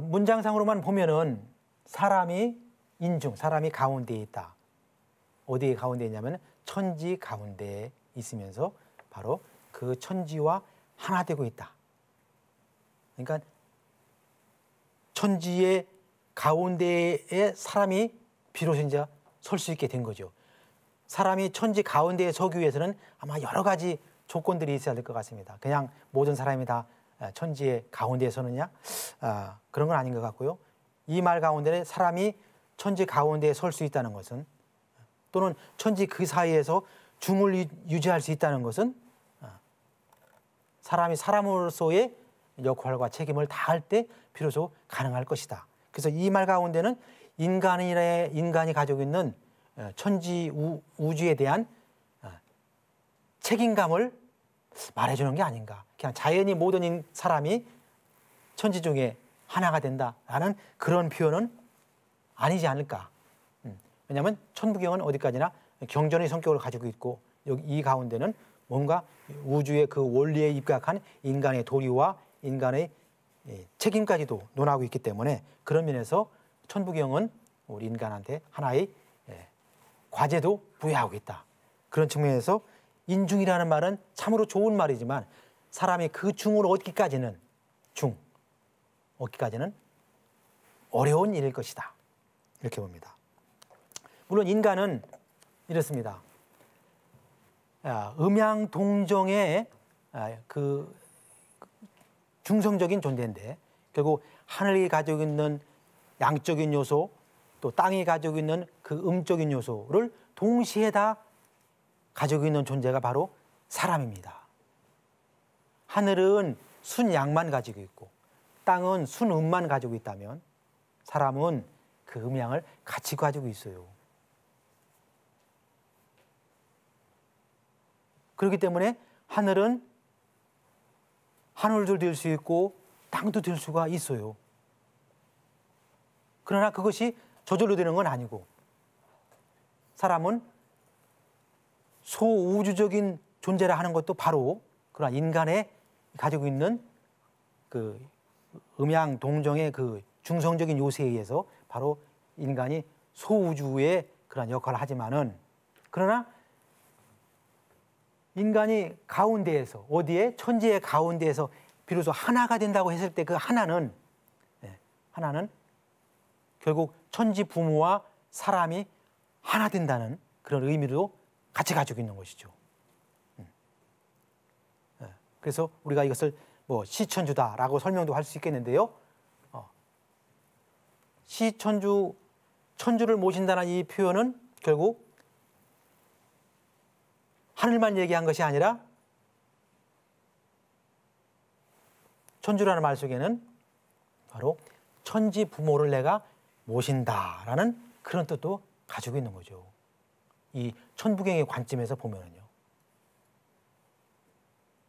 문장상으로만 보면은 사람이 인중, 사람이 가운데에 있다. 어디에 가운데에 있냐면 천지 가운데에 있으면서 바로 그 천지와 하나 되고 있다. 그러니까 천지의 가운데에 사람이 비로소 이제 설 수 있게 된 거죠. 사람이 천지 가운데에 서기 위해서는 아마 여러 가지 조건들이 있어야 될 것 같습니다. 그냥 모든 사람이 다 천지의 가운데에 서느냐? 그런 건 아닌 것 같고요. 이 말 가운데 사람이 천지 가운데에 설 수 있다는 것은, 또는 천지 그 사이에서 중을 유지할 수 있다는 것은 사람이 사람으로서의 역할과 책임을 다할 때 비로소 가능할 것이다. 그래서 이 말 가운데는 인간이 가지고 있는 천지 우주에 대한 책임감을 말해주는 게 아닌가. 그냥 자연히 모든 사람이 천지 중에 하나가 된다라는 그런 표현은 아니지 않을까. 왜냐하면 천부경은 어디까지나 경전의 성격을 가지고 있고, 여기 이 가운데는 뭔가 우주의 그 원리에 입각한 인간의 도리와 인간의 책임까지도 논하고 있기 때문에, 그런 면에서 천부경은 우리 인간한테 하나의 과제도 부여하고 있다. 그런 측면에서 인중이라는 말은 참으로 좋은 말이지만 사람이 그 중을 얻기까지는 어려운 일일 것이다. 이렇게 봅니다. 물론 인간은 이렇습니다. 음양동정의 그 중성적인 존재인데, 결국 하늘이 가지고 있는 양적인 요소, 또 땅이 가지고 있는 그 음적인 요소를 동시에 다 가지고 있는 존재가 바로 사람입니다. 하늘은 순양만 가지고 있고 땅은 순음만 가지고 있다면, 사람은 그 음양을 같이 가지고 있어요. 그렇기 때문에 하늘은 하늘도 될 수 있고 땅도 될 수가 있어요. 그러나 그것이 저절로 되는 건 아니고, 사람은 소우주적인 존재라 하는 것도 바로 그러나 인간의 가지고 있는 그 음양 동정의 그 중성적인 요소에 의해서 바로 인간이 소우주의 그런 역할을 하지만은, 그러나 인간이 가운데에서, 어디에? 천지의 가운데에서 비로소 하나가 된다고 했을 때 그 하나는 결국 천지 부모와 사람이 하나 된다는 그런 의미로 같이 가지고 있는 것이죠. 그래서 우리가 이것을 뭐 시천주다라고 설명도 할 수 있겠는데요. 천주를 모신다는 이 표현은 결국 하늘만 얘기한 것이 아니라 천주라는 말 속에는 바로 천지 부모를 내가 모신다라는 그런 뜻도 가지고 있는 거죠. 이 천부경의 관점에서 보면은요.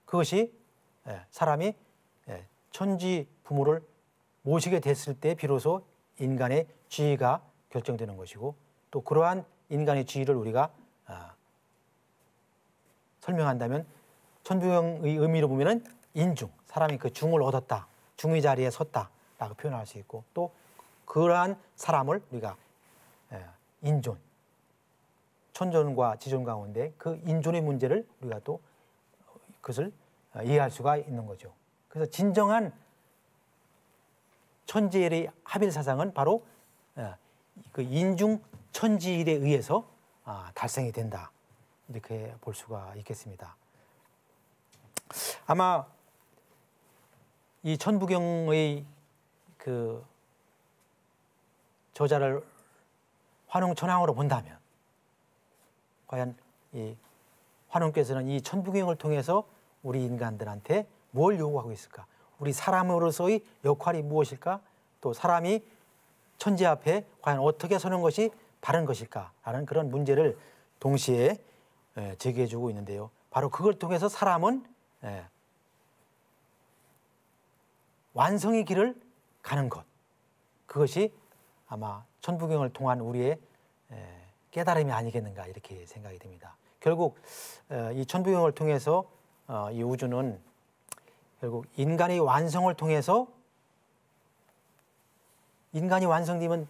그것이 사람이 천지 부모를 모시게 됐을 때 비로소 인간의 지위가 결정되는 것이고, 또 그러한 인간의 지위를 우리가 설명한다면 천부경의 의미로 보면은 인중, 사람이 그 중을 얻었다, 중의 자리에 섰다라고 표현할 수 있고, 또 그러한 사람을 우리가 인존, 천존과 지존 가운데 그 인존의 문제를 우리가 또 그것을 이해할 수가 있는 거죠. 그래서 진정한 천지일의 합일 사상은 바로 그 인중 천지일에 의해서 달성이 된다, 이렇게 볼 수가 있겠습니다. 아마 이 천부경의 그 저자를 환웅천황으로 본다면, 과연 이 환웅께서는 이 천부경을 통해서 우리 인간들한테 뭘 요구하고 있을까? 우리 사람으로서의 역할이 무엇일까? 또 사람이 천지 앞에 과연 어떻게 서는 것이 바른 것일까라는 그런 문제를 동시에 제기해주고 있는데요. 바로 그걸 통해서 사람은 완성의 길을 가는 것, 그것이 아마 천부경을 통한 우리의 깨달음이 아니겠는가 이렇게 생각이 됩니다. 결국 이 천부경을 통해서 이 우주는 결국 인간의 완성을 통해서 인간이 완성되면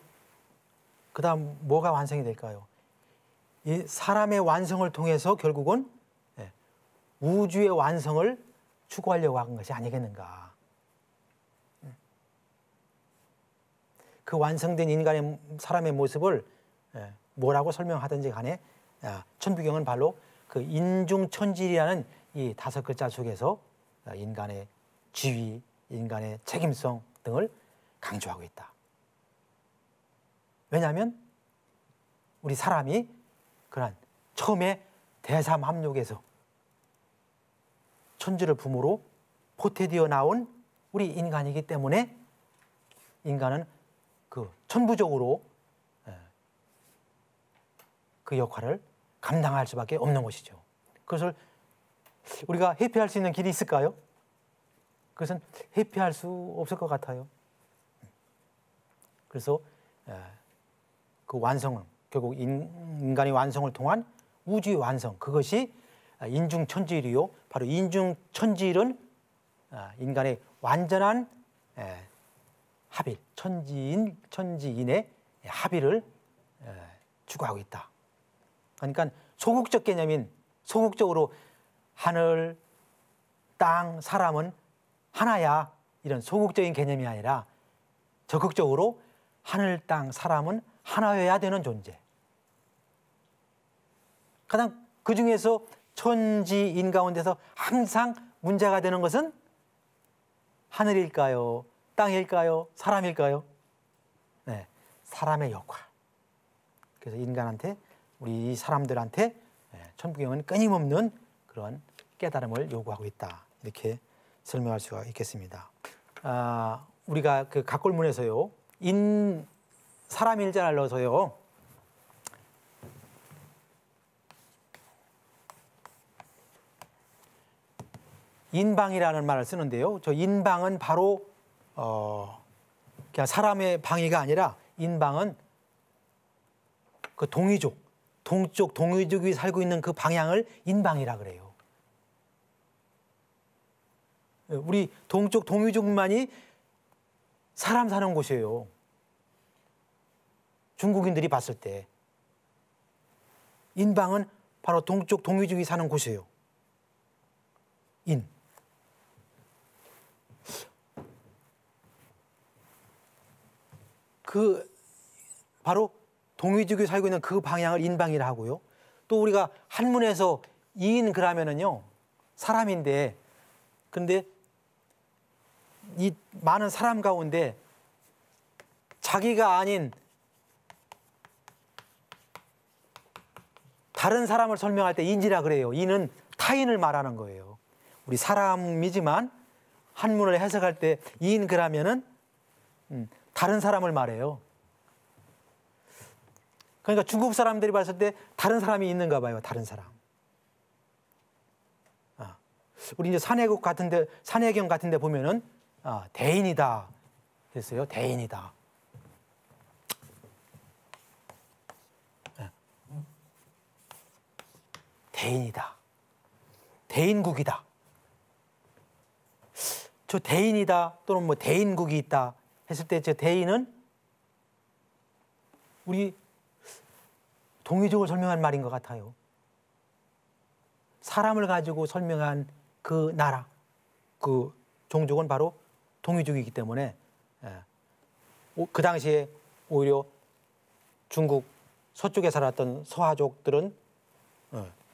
그 다음 뭐가 완성이 될까요? 이 사람의 완성을 통해서 결국은 우주의 완성을 추구하려고 한 것이 아니겠는가. 그 완성된 인간의 사람의 모습을 뭐라고 설명하든지 간에 천부경은 바로 그 인중천질이라는 이 5글자 속에서 인간의 지위, 인간의 책임성 등을 강조하고 있다. 왜냐하면 우리 사람이 그런 처음에 대삼합력에서 천지를 부모로 포태되어 나온 우리 인간이기 때문에 인간은 그 천부적으로 그 역할을 감당할 수밖에 없는 것이죠. 그것을 우리가 회피할 수 있는 길이 있을까요? 그것은 회피할 수 없을 것 같아요. 그래서 그 완성은 결국 인간의 완성을 통한 우주의 완성, 그것이 인중천지일이요. 바로 인중천지일은 인간의 완전한 합일, 천지인의 합일을 추구하고 있다. 그러니까 소극적 개념인 소극적으로 하늘, 땅, 사람은 하나야 이런 소극적인 개념이 아니라 적극적으로 하늘, 땅, 사람은 하나여야 되는 존재. 가장 그 중에서 천지인 가운데서 항상 문제가 되는 것은 하늘일까요? 땅일까요? 사람일까요? 네, 사람의 역할. 그래서 인간한테, 우리 사람들한테 천부경은 끊임없는 그런 깨달음을 요구하고 있다. 이렇게 설명할 수가 있겠습니다. 우리가 그 각골문에서요, 사람일자를 넣어서요, 인방이라는 말을 쓰는데요. 저 인방은 바로 그냥 사람의 방위가 아니라 인방은 그 동이족, 동쪽 동이족이 살고 있는 그 방향을 인방이라 그래요. 우리 동쪽 동이족만이 사람 사는 곳이에요. 중국인들이 봤을 때 인방은 바로 동쪽 동이족이 사는 곳이에요. 그 바로 동이족이 살고 있는 그 방향을 인방이라 하고요. 또 우리가 한문에서 이인 그러면은요, 사람인데, 근데 이 많은 사람 가운데 자기가 아닌 다른 사람을 설명할 때 인지라 그래요. 이는 타인을 말하는 거예요. 우리 사람이지만 한문을 해석할 때 이인 그러면은 다른 사람을 말해요. 그러니까 중국 사람들이 봤을 때 다른 사람이 있는가 봐요. 다른 사람. 우리 이제 산해국 같은데, 산해경 같은데 보면은 대인이다 그랬어요. 대인이다. 대인이다. 대인국이다. 저 대인이다 또는 뭐 대인국이 있다 했을 때 저 대인은 우리 동이족을 설명한 말인 것 같아요. 사람을 가지고 설명한 그 나라, 그 종족은 바로 동이족이기 때문에 그 당시에 오히려 중국 서쪽에 살았던 서화족들은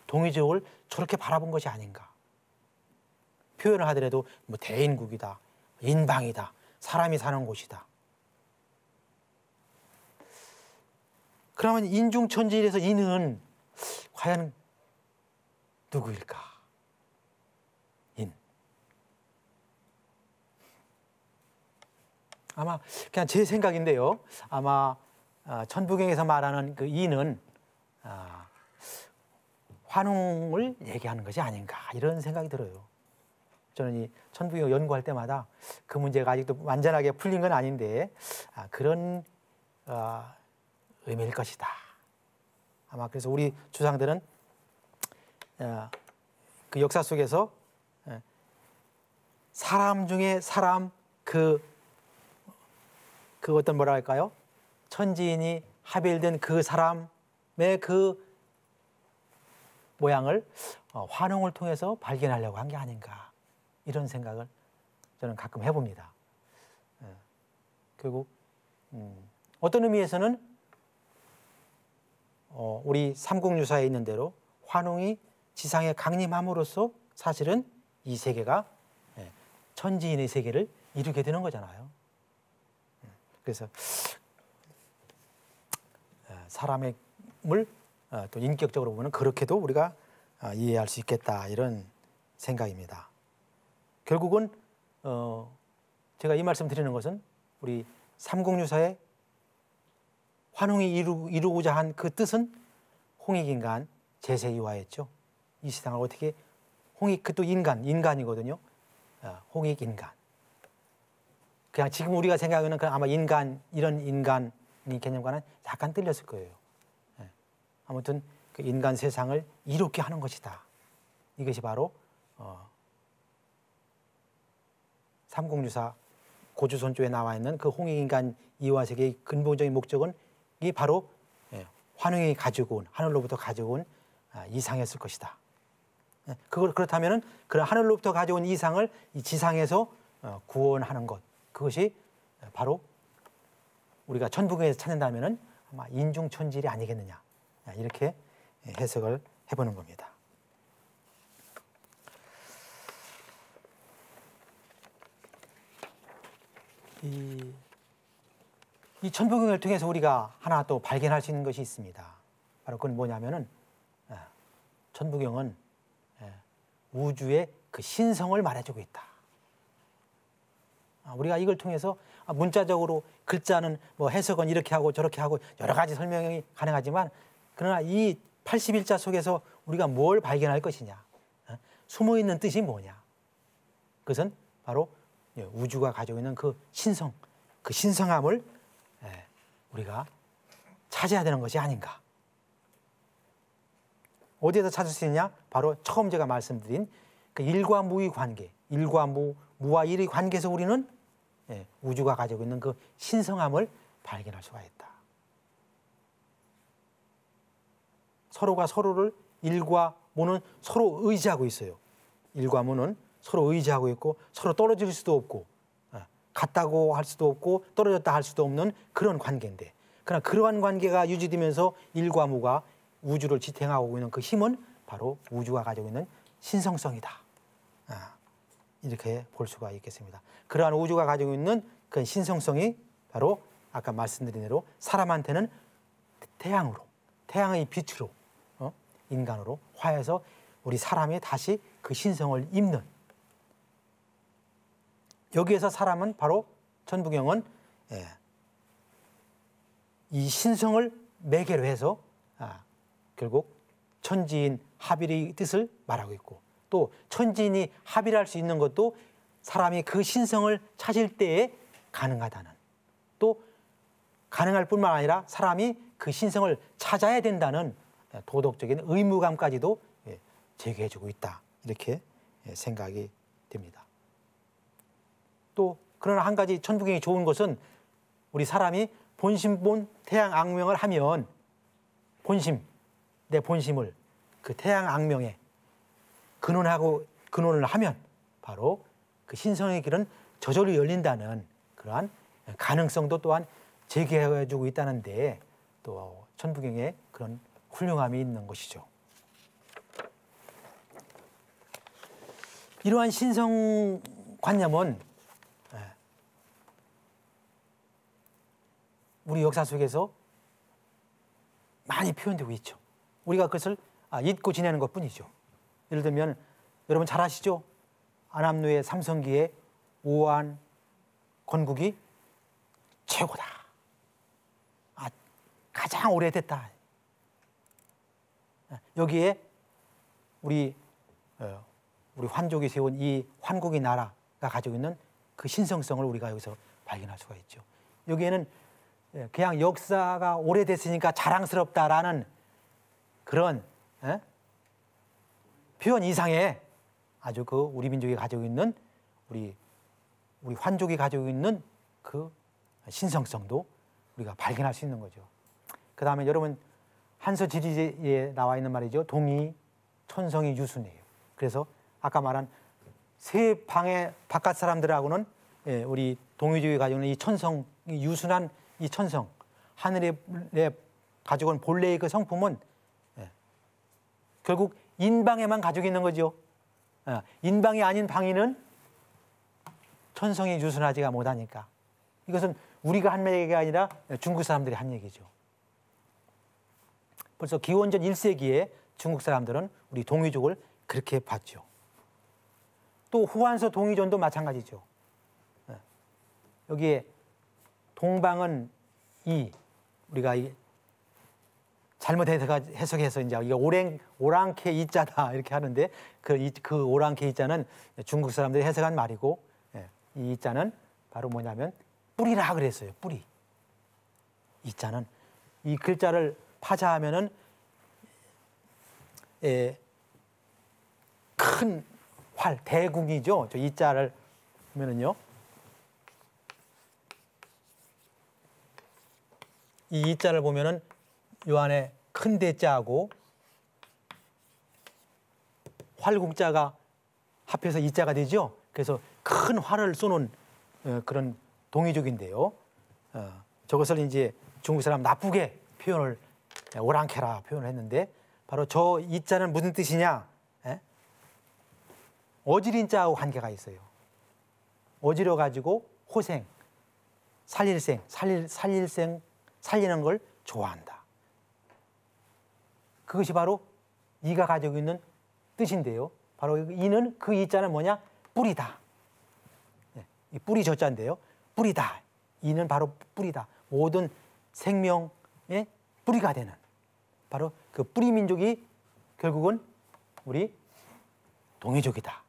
동이족을 저렇게 바라본 것이 아닌가. 표현을 하더라도 뭐 대인국이다, 인방이다, 사람이 사는 곳이다. 그러면 인중천지일에서 인은 과연 누구일까? 인. 아마 그냥 제 생각인데요. 아마 천부경에서 말하는 그 이는 환웅을 얘기하는 것이 아닌가 이런 생각이 들어요. 저는 이 천부경 연구할 때마다 그 문제가 아직도 완전하게 풀린 건 아닌데 그런 의미일 것이다. 아마 그래서 우리 조상들은 그 역사 속에서 사람 중에 사람 그 어떤 뭐라 할까요? 천지인이 하별된 그 사람의 그 모양을 환웅을 통해서 발견하려고 한 게 아닌가 이런 생각을 저는 가끔 해봅니다. 결국 어떤 의미에서는 우리 삼국유사에 있는 대로 환웅이 지상에 강림함으로써 사실은 이 세계가 천지인의 세계를 이루게 되는 거잖아요. 그래서 사람의 물 또 인격적으로 보면 그렇게도 우리가 이해할 수 있겠다 이런 생각입니다. 결국은 제가 이 말씀 드리는 것은 우리 삼국유사의 환웅이 이루고자 한 그 뜻은 홍익인간 제세이화였죠. 이 세상을 어떻게 홍익 그또 인간이거든요. 홍익인간. 그냥 지금 우리가 생각하는 그 아마 인간 이런 인간의 개념과는 약간 틀렸을 거예요. 아무튼 그 인간 세상을 이롭게 하는 것이다. 이것이 바로 삼국유사 고주선조에 나와 있는 그 홍익인간 이화세계의 근본적인 목적은 이 바로 환웅이 가지고 온 하늘로부터 가지고 온 이상이었을 것이다. 그렇다면은 그런 하늘로부터 가져온 이상을 이 지상에서 구원하는 것 그것이 바로 우리가 천부경에서 찾는다면은 아마 인중천질이 아니겠느냐 이렇게 해석을 해보는 겁니다. 이 천부경을 통해서 우리가 하나 또 발견할 수 있는 것이 있습니다. 바로 그건 뭐냐면은 천부경은 우주의 그 신성을 말해주고 있다. 우리가 이걸 통해서 문자적으로 글자는 뭐 해석은 이렇게 하고 저렇게 하고 여러 가지 설명이 가능하지만 그러나 이 81자 속에서 우리가 뭘 발견할 것이냐, 숨어있는 뜻이 뭐냐. 그것은 바로 우주가 가지고 있는 그 신성, 그 신성함을 우리가 찾아야 되는 것이 아닌가. 어디에서 찾을 수 있냐? 바로 처음 제가 말씀드린 그 일과 무의 관계, 일과 무와 일의 관계에서 우리는 우주가 가지고 있는 그 신성함을 발견할 수가 있다. 서로가 서로를 일과 무는 서로 의지하고 있어요. 일과 무는 서로 의지하고 있고 서로 떨어질 수도 없고 같다고 할 수도 없고 떨어졌다 할 수도 없는 그런 관계인데 그러나 그러한 관계가 유지되면서 일과 무가 우주를 지탱하고 있는 그 힘은 바로 우주가 가지고 있는 신성성이다. 이렇게 볼 수가 있겠습니다. 그러한 우주가 가지고 있는 그 신성성이 바로 아까 말씀드린 대로 사람한테는 태양으로, 태양의 빛으로 인간으로 화해서 우리 사람이 다시 그 신성을 입는 여기에서 사람은 바로 천부경은 이 신성을 매개로 해서 결국 천지인 합일의 뜻을 말하고 있고 또 천지인이 합일할 수 있는 것도 사람이 그 신성을 찾을 때에 가능하다는 또 가능할 뿐만 아니라 사람이 그 신성을 찾아야 된다는 도덕적인 의무감까지도 제기해주고 있다. 이렇게 생각이 됩니다. 또 그러나 한 가지 천부경이 좋은 것은 우리 사람이 본심본 태양 악명을 하면 본심, 내 본심을 그 태양 악명에 근원을 하면 바로 그 신성의 길은 저절로 열린다는 그러한 가능성도 또한 제기해주고 있다는데 또 천부경에 그런 훌륭함이 있는 것이죠. 이러한 신성관념은 우리 역사 속에서 많이 표현되고 있죠. 우리가 그것을 잊고 지내는 것뿐이죠. 예를 들면 여러분 잘 아시죠? 안암루의 삼성기의 오한 건국이 최고다. 가장 오래됐다. 여기에 우리 환족이 세운 이 환국의 나라가 가지고 있는 그 신성성을 우리가 여기서 발견할 수가 있죠. 여기에는 그냥 역사가 오래됐으니까 자랑스럽다라는 그런 표현 이상의 아주 그 우리 민족이 가지고 있는 우리 환족이 가지고 있는 그 신성성도 우리가 발견할 수 있는 거죠. 그 다음에 여러분 한서지리에 나와 있는 말이죠. 동이 천성이 유순이에요. 그래서 아까 말한 세 방의 바깥 사람들하고는 우리 동이족이 가지고 있는 이 천성이 유순한 이 천성, 하늘에 가지고 있는 본래의 그 성품은 결국 인방에만 가지고 있는 거죠. 인방이 아닌 방위는 천성이 유순하지가 못하니까. 이것은 우리가 한 얘기가 아니라 중국 사람들이 한 얘기죠. 벌써 기원전 1세기에 중국 사람들은 우리 동이족을 그렇게 봤죠. 또 후한서 동이존도 마찬가지죠. 여기에 동방은 우리가 잘못 해석해서 이제 이게 오랑캐 이자다 이렇게 하는데 그 오랑캐 이자는 중국 사람들이 해석한 말이고 이 이자는 바로 뭐냐면 뿌리라 그랬어요. 뿌리. 이자는 이 글자를 파자하면은 큰 활, 대궁이죠. 저 이자를 보면은요. 이 이자를 보면은 요 안에 큰 대자하고 활국자가 합해서 이자가 되죠. 그래서 큰 활을 쏘는 그런 동이족인데요. 저것을 이제 중국 사람 나쁘게 표현을 오랑캐라 표현을 했는데 바로 저 이자는 무슨 뜻이냐? 어지린 자하고 관계가 있어요. 어지러 가지고 호생, 살리는 걸 좋아한다. 그것이 바로 이가 가지고 있는 뜻인데요. 바로 이는 그 이자는 뭐냐? 뿌리다. 이 뿌리 저자인데요. 뿌리다. 이는 바로 뿌리다. 모든 생명의 뿌리가 되는 바로 그 뿌리 민족이 결국은 우리 동이족이다.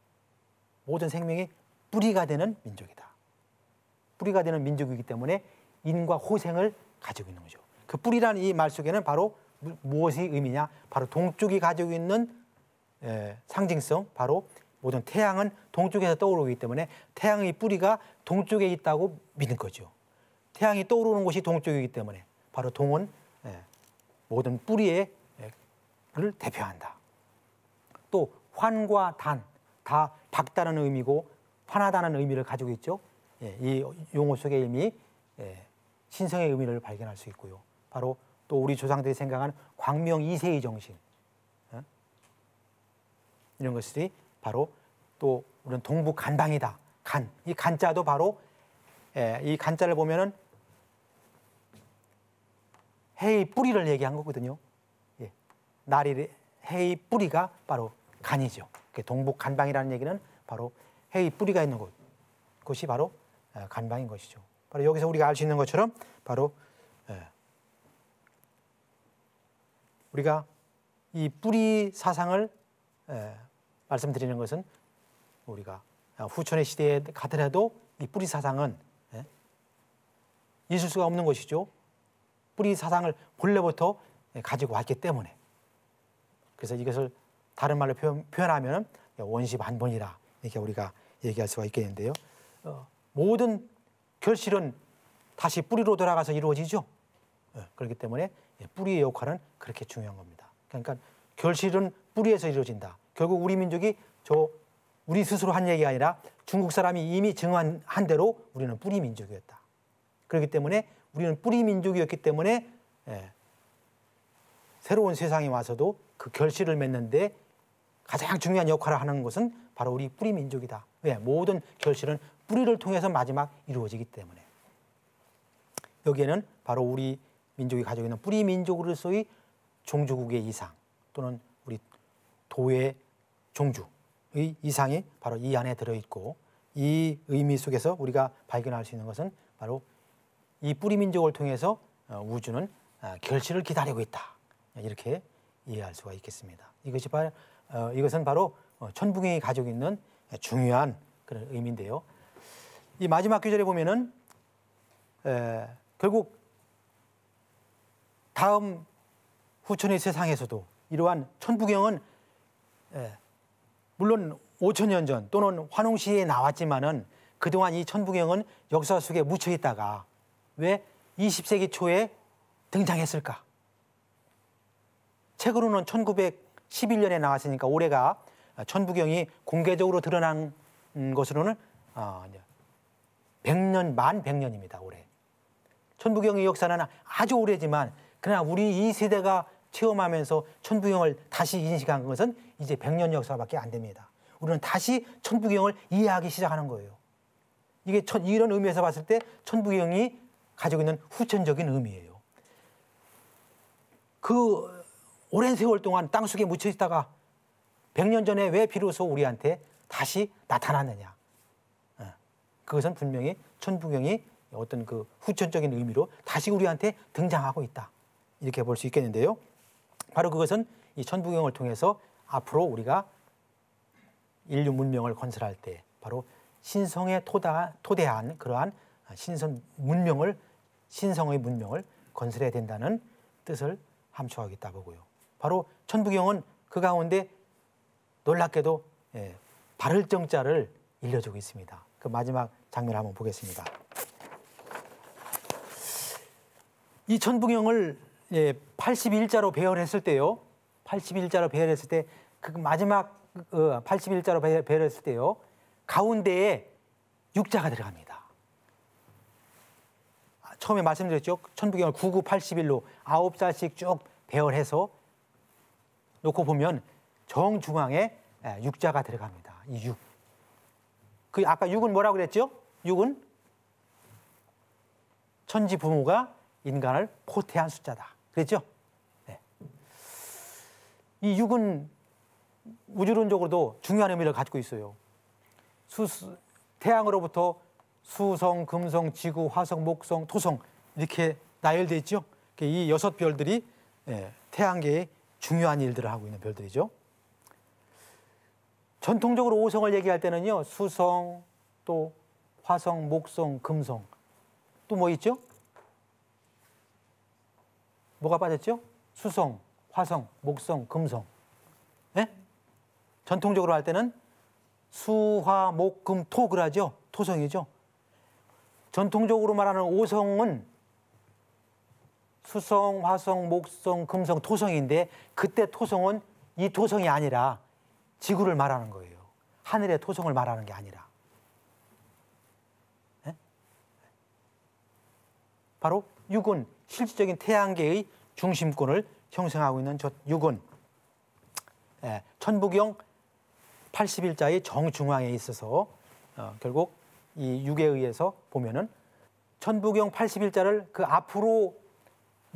모든 생명이 뿌리가 되는 민족이다. 뿌리가 되는 민족이기 때문에 인과 호생을 가지고 있는 거죠. 그 뿌리라는 이 말 속에는 바로 무엇이 의미냐? 바로 동쪽이 가지고 있는 상징성, 바로 모든 태양은 동쪽에서 떠오르기 때문에 태양의 뿌리가 동쪽에 있다고 믿는 거죠. 태양이 떠오르는 곳이 동쪽이기 때문에 바로 동은 모든 뿌리를 대표한다. 또 환과 단, 다 밝다는 의미고 환하다는 의미를 가지고 있죠. 이 용어 속에 이미 신성의 의미를 발견할 수 있고요. 바로 또 우리 조상들이 생각한 광명 이세의 정신, 이런 것들이 바로 또 우리는 동북 간방이다. 이 간자도 바로 이 간자를 보면은 해의 뿌리를 얘기한 거거든요. 해의 뿌리가 바로 간이죠. 동북 간방이라는 얘기는 바로 해의 뿌리가 있는 곳이 바로 간방인 것이죠. 바로 여기서 우리가 알 수 있는 것처럼 바로 우리가 이 뿌리 사상을 말씀드리는 것은 우리가 후천의 시대에 가더라도 이 뿌리 사상은 있을 수가 없는 것이죠. 뿌리 사상을 본래부터 가지고 왔기 때문에. 그래서 이것을 다른 말로 표현하면 원시반본이라 이렇게 우리가 얘기할 수가 있겠는데요. 모든 결실은 다시 뿌리로 돌아가서 이루어지죠. 그렇기 때문에 뿌리의 역할은 그렇게 중요한 겁니다. 그러니까 결실은 뿌리에서 이루어진다. 결국 우리 민족이 우리 스스로 한 얘기가 아니라 중국 사람이 이미 증언한 대로 우리는 뿌리 민족이었다. 그렇기 때문에 우리는 뿌리 민족이었기 때문에 새로운 세상에 와서도 그 결실을 맺는데 가장 중요한 역할을 하는 것은 바로 우리 뿌리 민족이다. 왜? 모든 결실은 뿌리를 통해서 마지막 이루어지기 때문에. 여기에는 바로 우리 민족이 가지고 있는 뿌리 민족으로서의 종주국의 이상 또는 우리 도의 종주의 이상이 바로 이 안에 들어있고 이 의미 속에서 우리가 발견할 수 있는 것은 바로 이 뿌리 민족을 통해서 우주는 결실을 기다리고 있다. 이렇게 이해할 수가 있겠습니다. 이것은 바로 천부경이 가지고 있는 중요한 그런 의미인데요. 이 마지막 구절에 보면은 결국 다음 후천의 세상에서도 이러한 천부경은 물론 5,000년 전 또는 환웅시에 나왔지만은 그동안 이 천부경은 역사 속에 묻혀 있다가 왜 20세기 초에 등장했을까? 책으로는 1911년에 나왔으니까 올해가 천부경이 공개적으로 드러난 것으로는 100년, 만 100년입니다. 올해. 천부경의 역사는 아주 오래지만 그러나 우리 이 세대가 체험하면서 천부경을 다시 인식한 것은 이제 100년 역사밖에 안 됩니다. 우리는 다시 천부경을 이해하기 시작하는 거예요. 이게 이런 의미에서 봤을 때 천부경이 가지고 있는 후천적인 의미예요. 그 오랜 세월 동안 땅속에 묻혀 있다가 100년 전에 왜 비로소 우리한테 다시 나타났느냐. 그것은 분명히 천부경이 어떤 그 후천적인 의미로 다시 우리한테 등장하고 있다. 이렇게 볼 수 있겠는데요. 바로 그것은 이 천부경을 통해서 앞으로 우리가 인류 문명을 건설할 때 바로 신성에 토대한 그러한 신성의 문명을 건설해야 된다는 뜻을 함축하고 있다 보고요. 바로 천부경은 그 가운데 놀랍게도 바를 정자를 일러주고 있습니다. 그 마지막 장면을 한번 보겠습니다. 이 천부경을 81자로 배열했을 때요. 81자로 배열했을 때 그 마지막 81자로 배열했을 때요. 가운데에 육자가 들어갑니다. 처음에 말씀드렸죠. 천부경을 99, 81로 9자씩 쭉 배열해서 놓고 보면 정중앙에 육자가 들어갑니다. 이 육. 그 아까 육은 뭐라고 그랬죠? 육은 천지 부모가 인간을 포태한 숫자다. 그랬죠? 네. 이 육은 우주론적으로도 중요한 의미를 가지고 있어요. 태양으로부터 수성, 금성, 지구, 화성, 목성, 토성 이렇게 나열되어 있죠. 이 6별들이 태양계에 중요한 일들을 하고 있는 별들이죠. 전통적으로 오성을 얘기할 때는요. 수성, 또 화성, 목성, 금성 또 뭐 있죠? 뭐가 빠졌죠? 수성, 화성, 목성, 금성. 네? 전통적으로 할 때는 수, 화, 목, 금, 토 그러죠. 토성이죠. 전통적으로 말하는 오성은 수성, 화성, 목성, 금성, 토성인데 그때 토성은 이 토성이 아니라 지구를 말하는 거예요. 하늘의 토성을 말하는 게 아니라. 네? 바로 육은 실질적인 태양계의 중심권을 형성하고 있는 저 육은 천부경 81자의 정중앙에 있어서 결국 이 육에 의해서 보면은 천부경 81자를 그 앞으로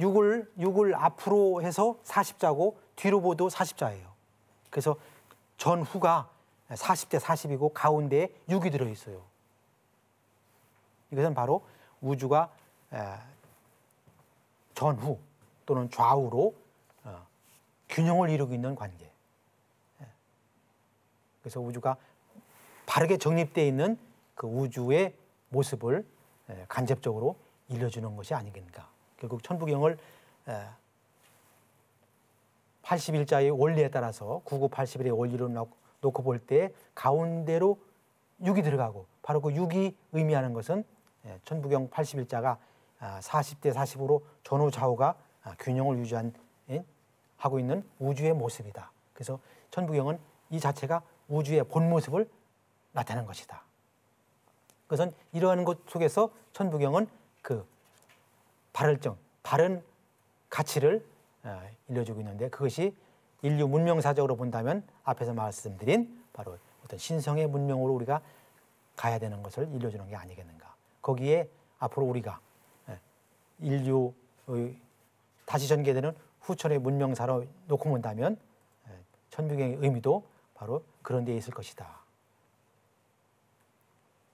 육을 앞으로 해서 40자고 뒤로 보도 40자예요. 그래서 전후가 40대 40이고 가운데에 6이 들어있어요. 이것은 바로 우주가 전후 또는 좌우로 균형을 이루고 있는 관계. 그래서 우주가 바르게 정립되어 있는 그 우주의 모습을 간접적으로 일러주는 것이 아니겠는가. 결국 천부경을 81자의 원리에 따라서 99, 81의 원리로 놓고 볼 때 가운데로 6이 들어가고 바로 그 6이 의미하는 것은 천부경 81자가 40대 40으로 전후 좌우가 균형을 하고 있는 우주의 모습이다. 그래서 천부경은 이 자체가 우주의 본 모습을 나타내는 것이다. 그것은 이러한 것 속에서 천부경은 그 바른 가치를 일러주고 있는데 그것이 인류 문명사적으로 본다면 앞에서 말씀드린 바로 어떤 신성의 문명으로 우리가 가야 되는 것을 일러주는 게 아니겠는가. 거기에 앞으로 우리가 인류의 다시 전개되는 후천의 문명사로 놓고 본다면 천부경의 의미도 바로 그런 데에 있을 것이다.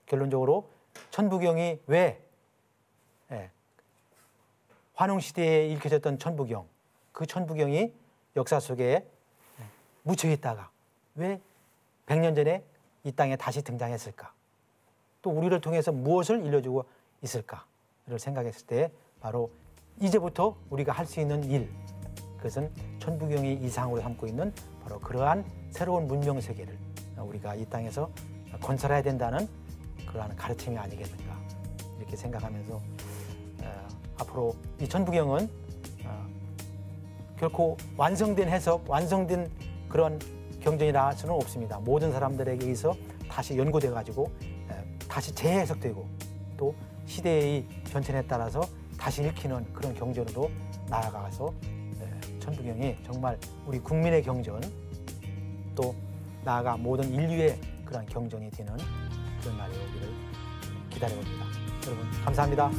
결론적으로 천부경이 왜 환웅 시대에 읽혀졌던 천부경, 그 천부경이 역사 속에 묻혀 있다가 왜 100년 전에 이 땅에 다시 등장했을까? 또 우리를 통해서 무엇을 일러주고 있을까를 생각했을 때 바로 이제부터 우리가 할 수 있는 일, 그것은 천부경이 이상으로 삼고 있는 바로 그러한 새로운 문명 세계를 우리가 이 땅에서 건설해야 된다는 그러한 가르침이 아니겠는가 이렇게 생각하면서 앞으로 이 천부경은 결코 완성된 해석, 완성된 그런 경전이라 할 수는 없습니다. 모든 사람들에게 의해서 다시 연구돼 가지고 다시 재해석되고 또 시대의 변천에 따라서 다시 읽히는 그런 경전으로 나아가서 천부경이 정말 우리 국민의 경전 또 나아가 모든 인류의 그런 경전이 되는 그런 날이 오기를 기다려봅니다. 여러분 감사합니다.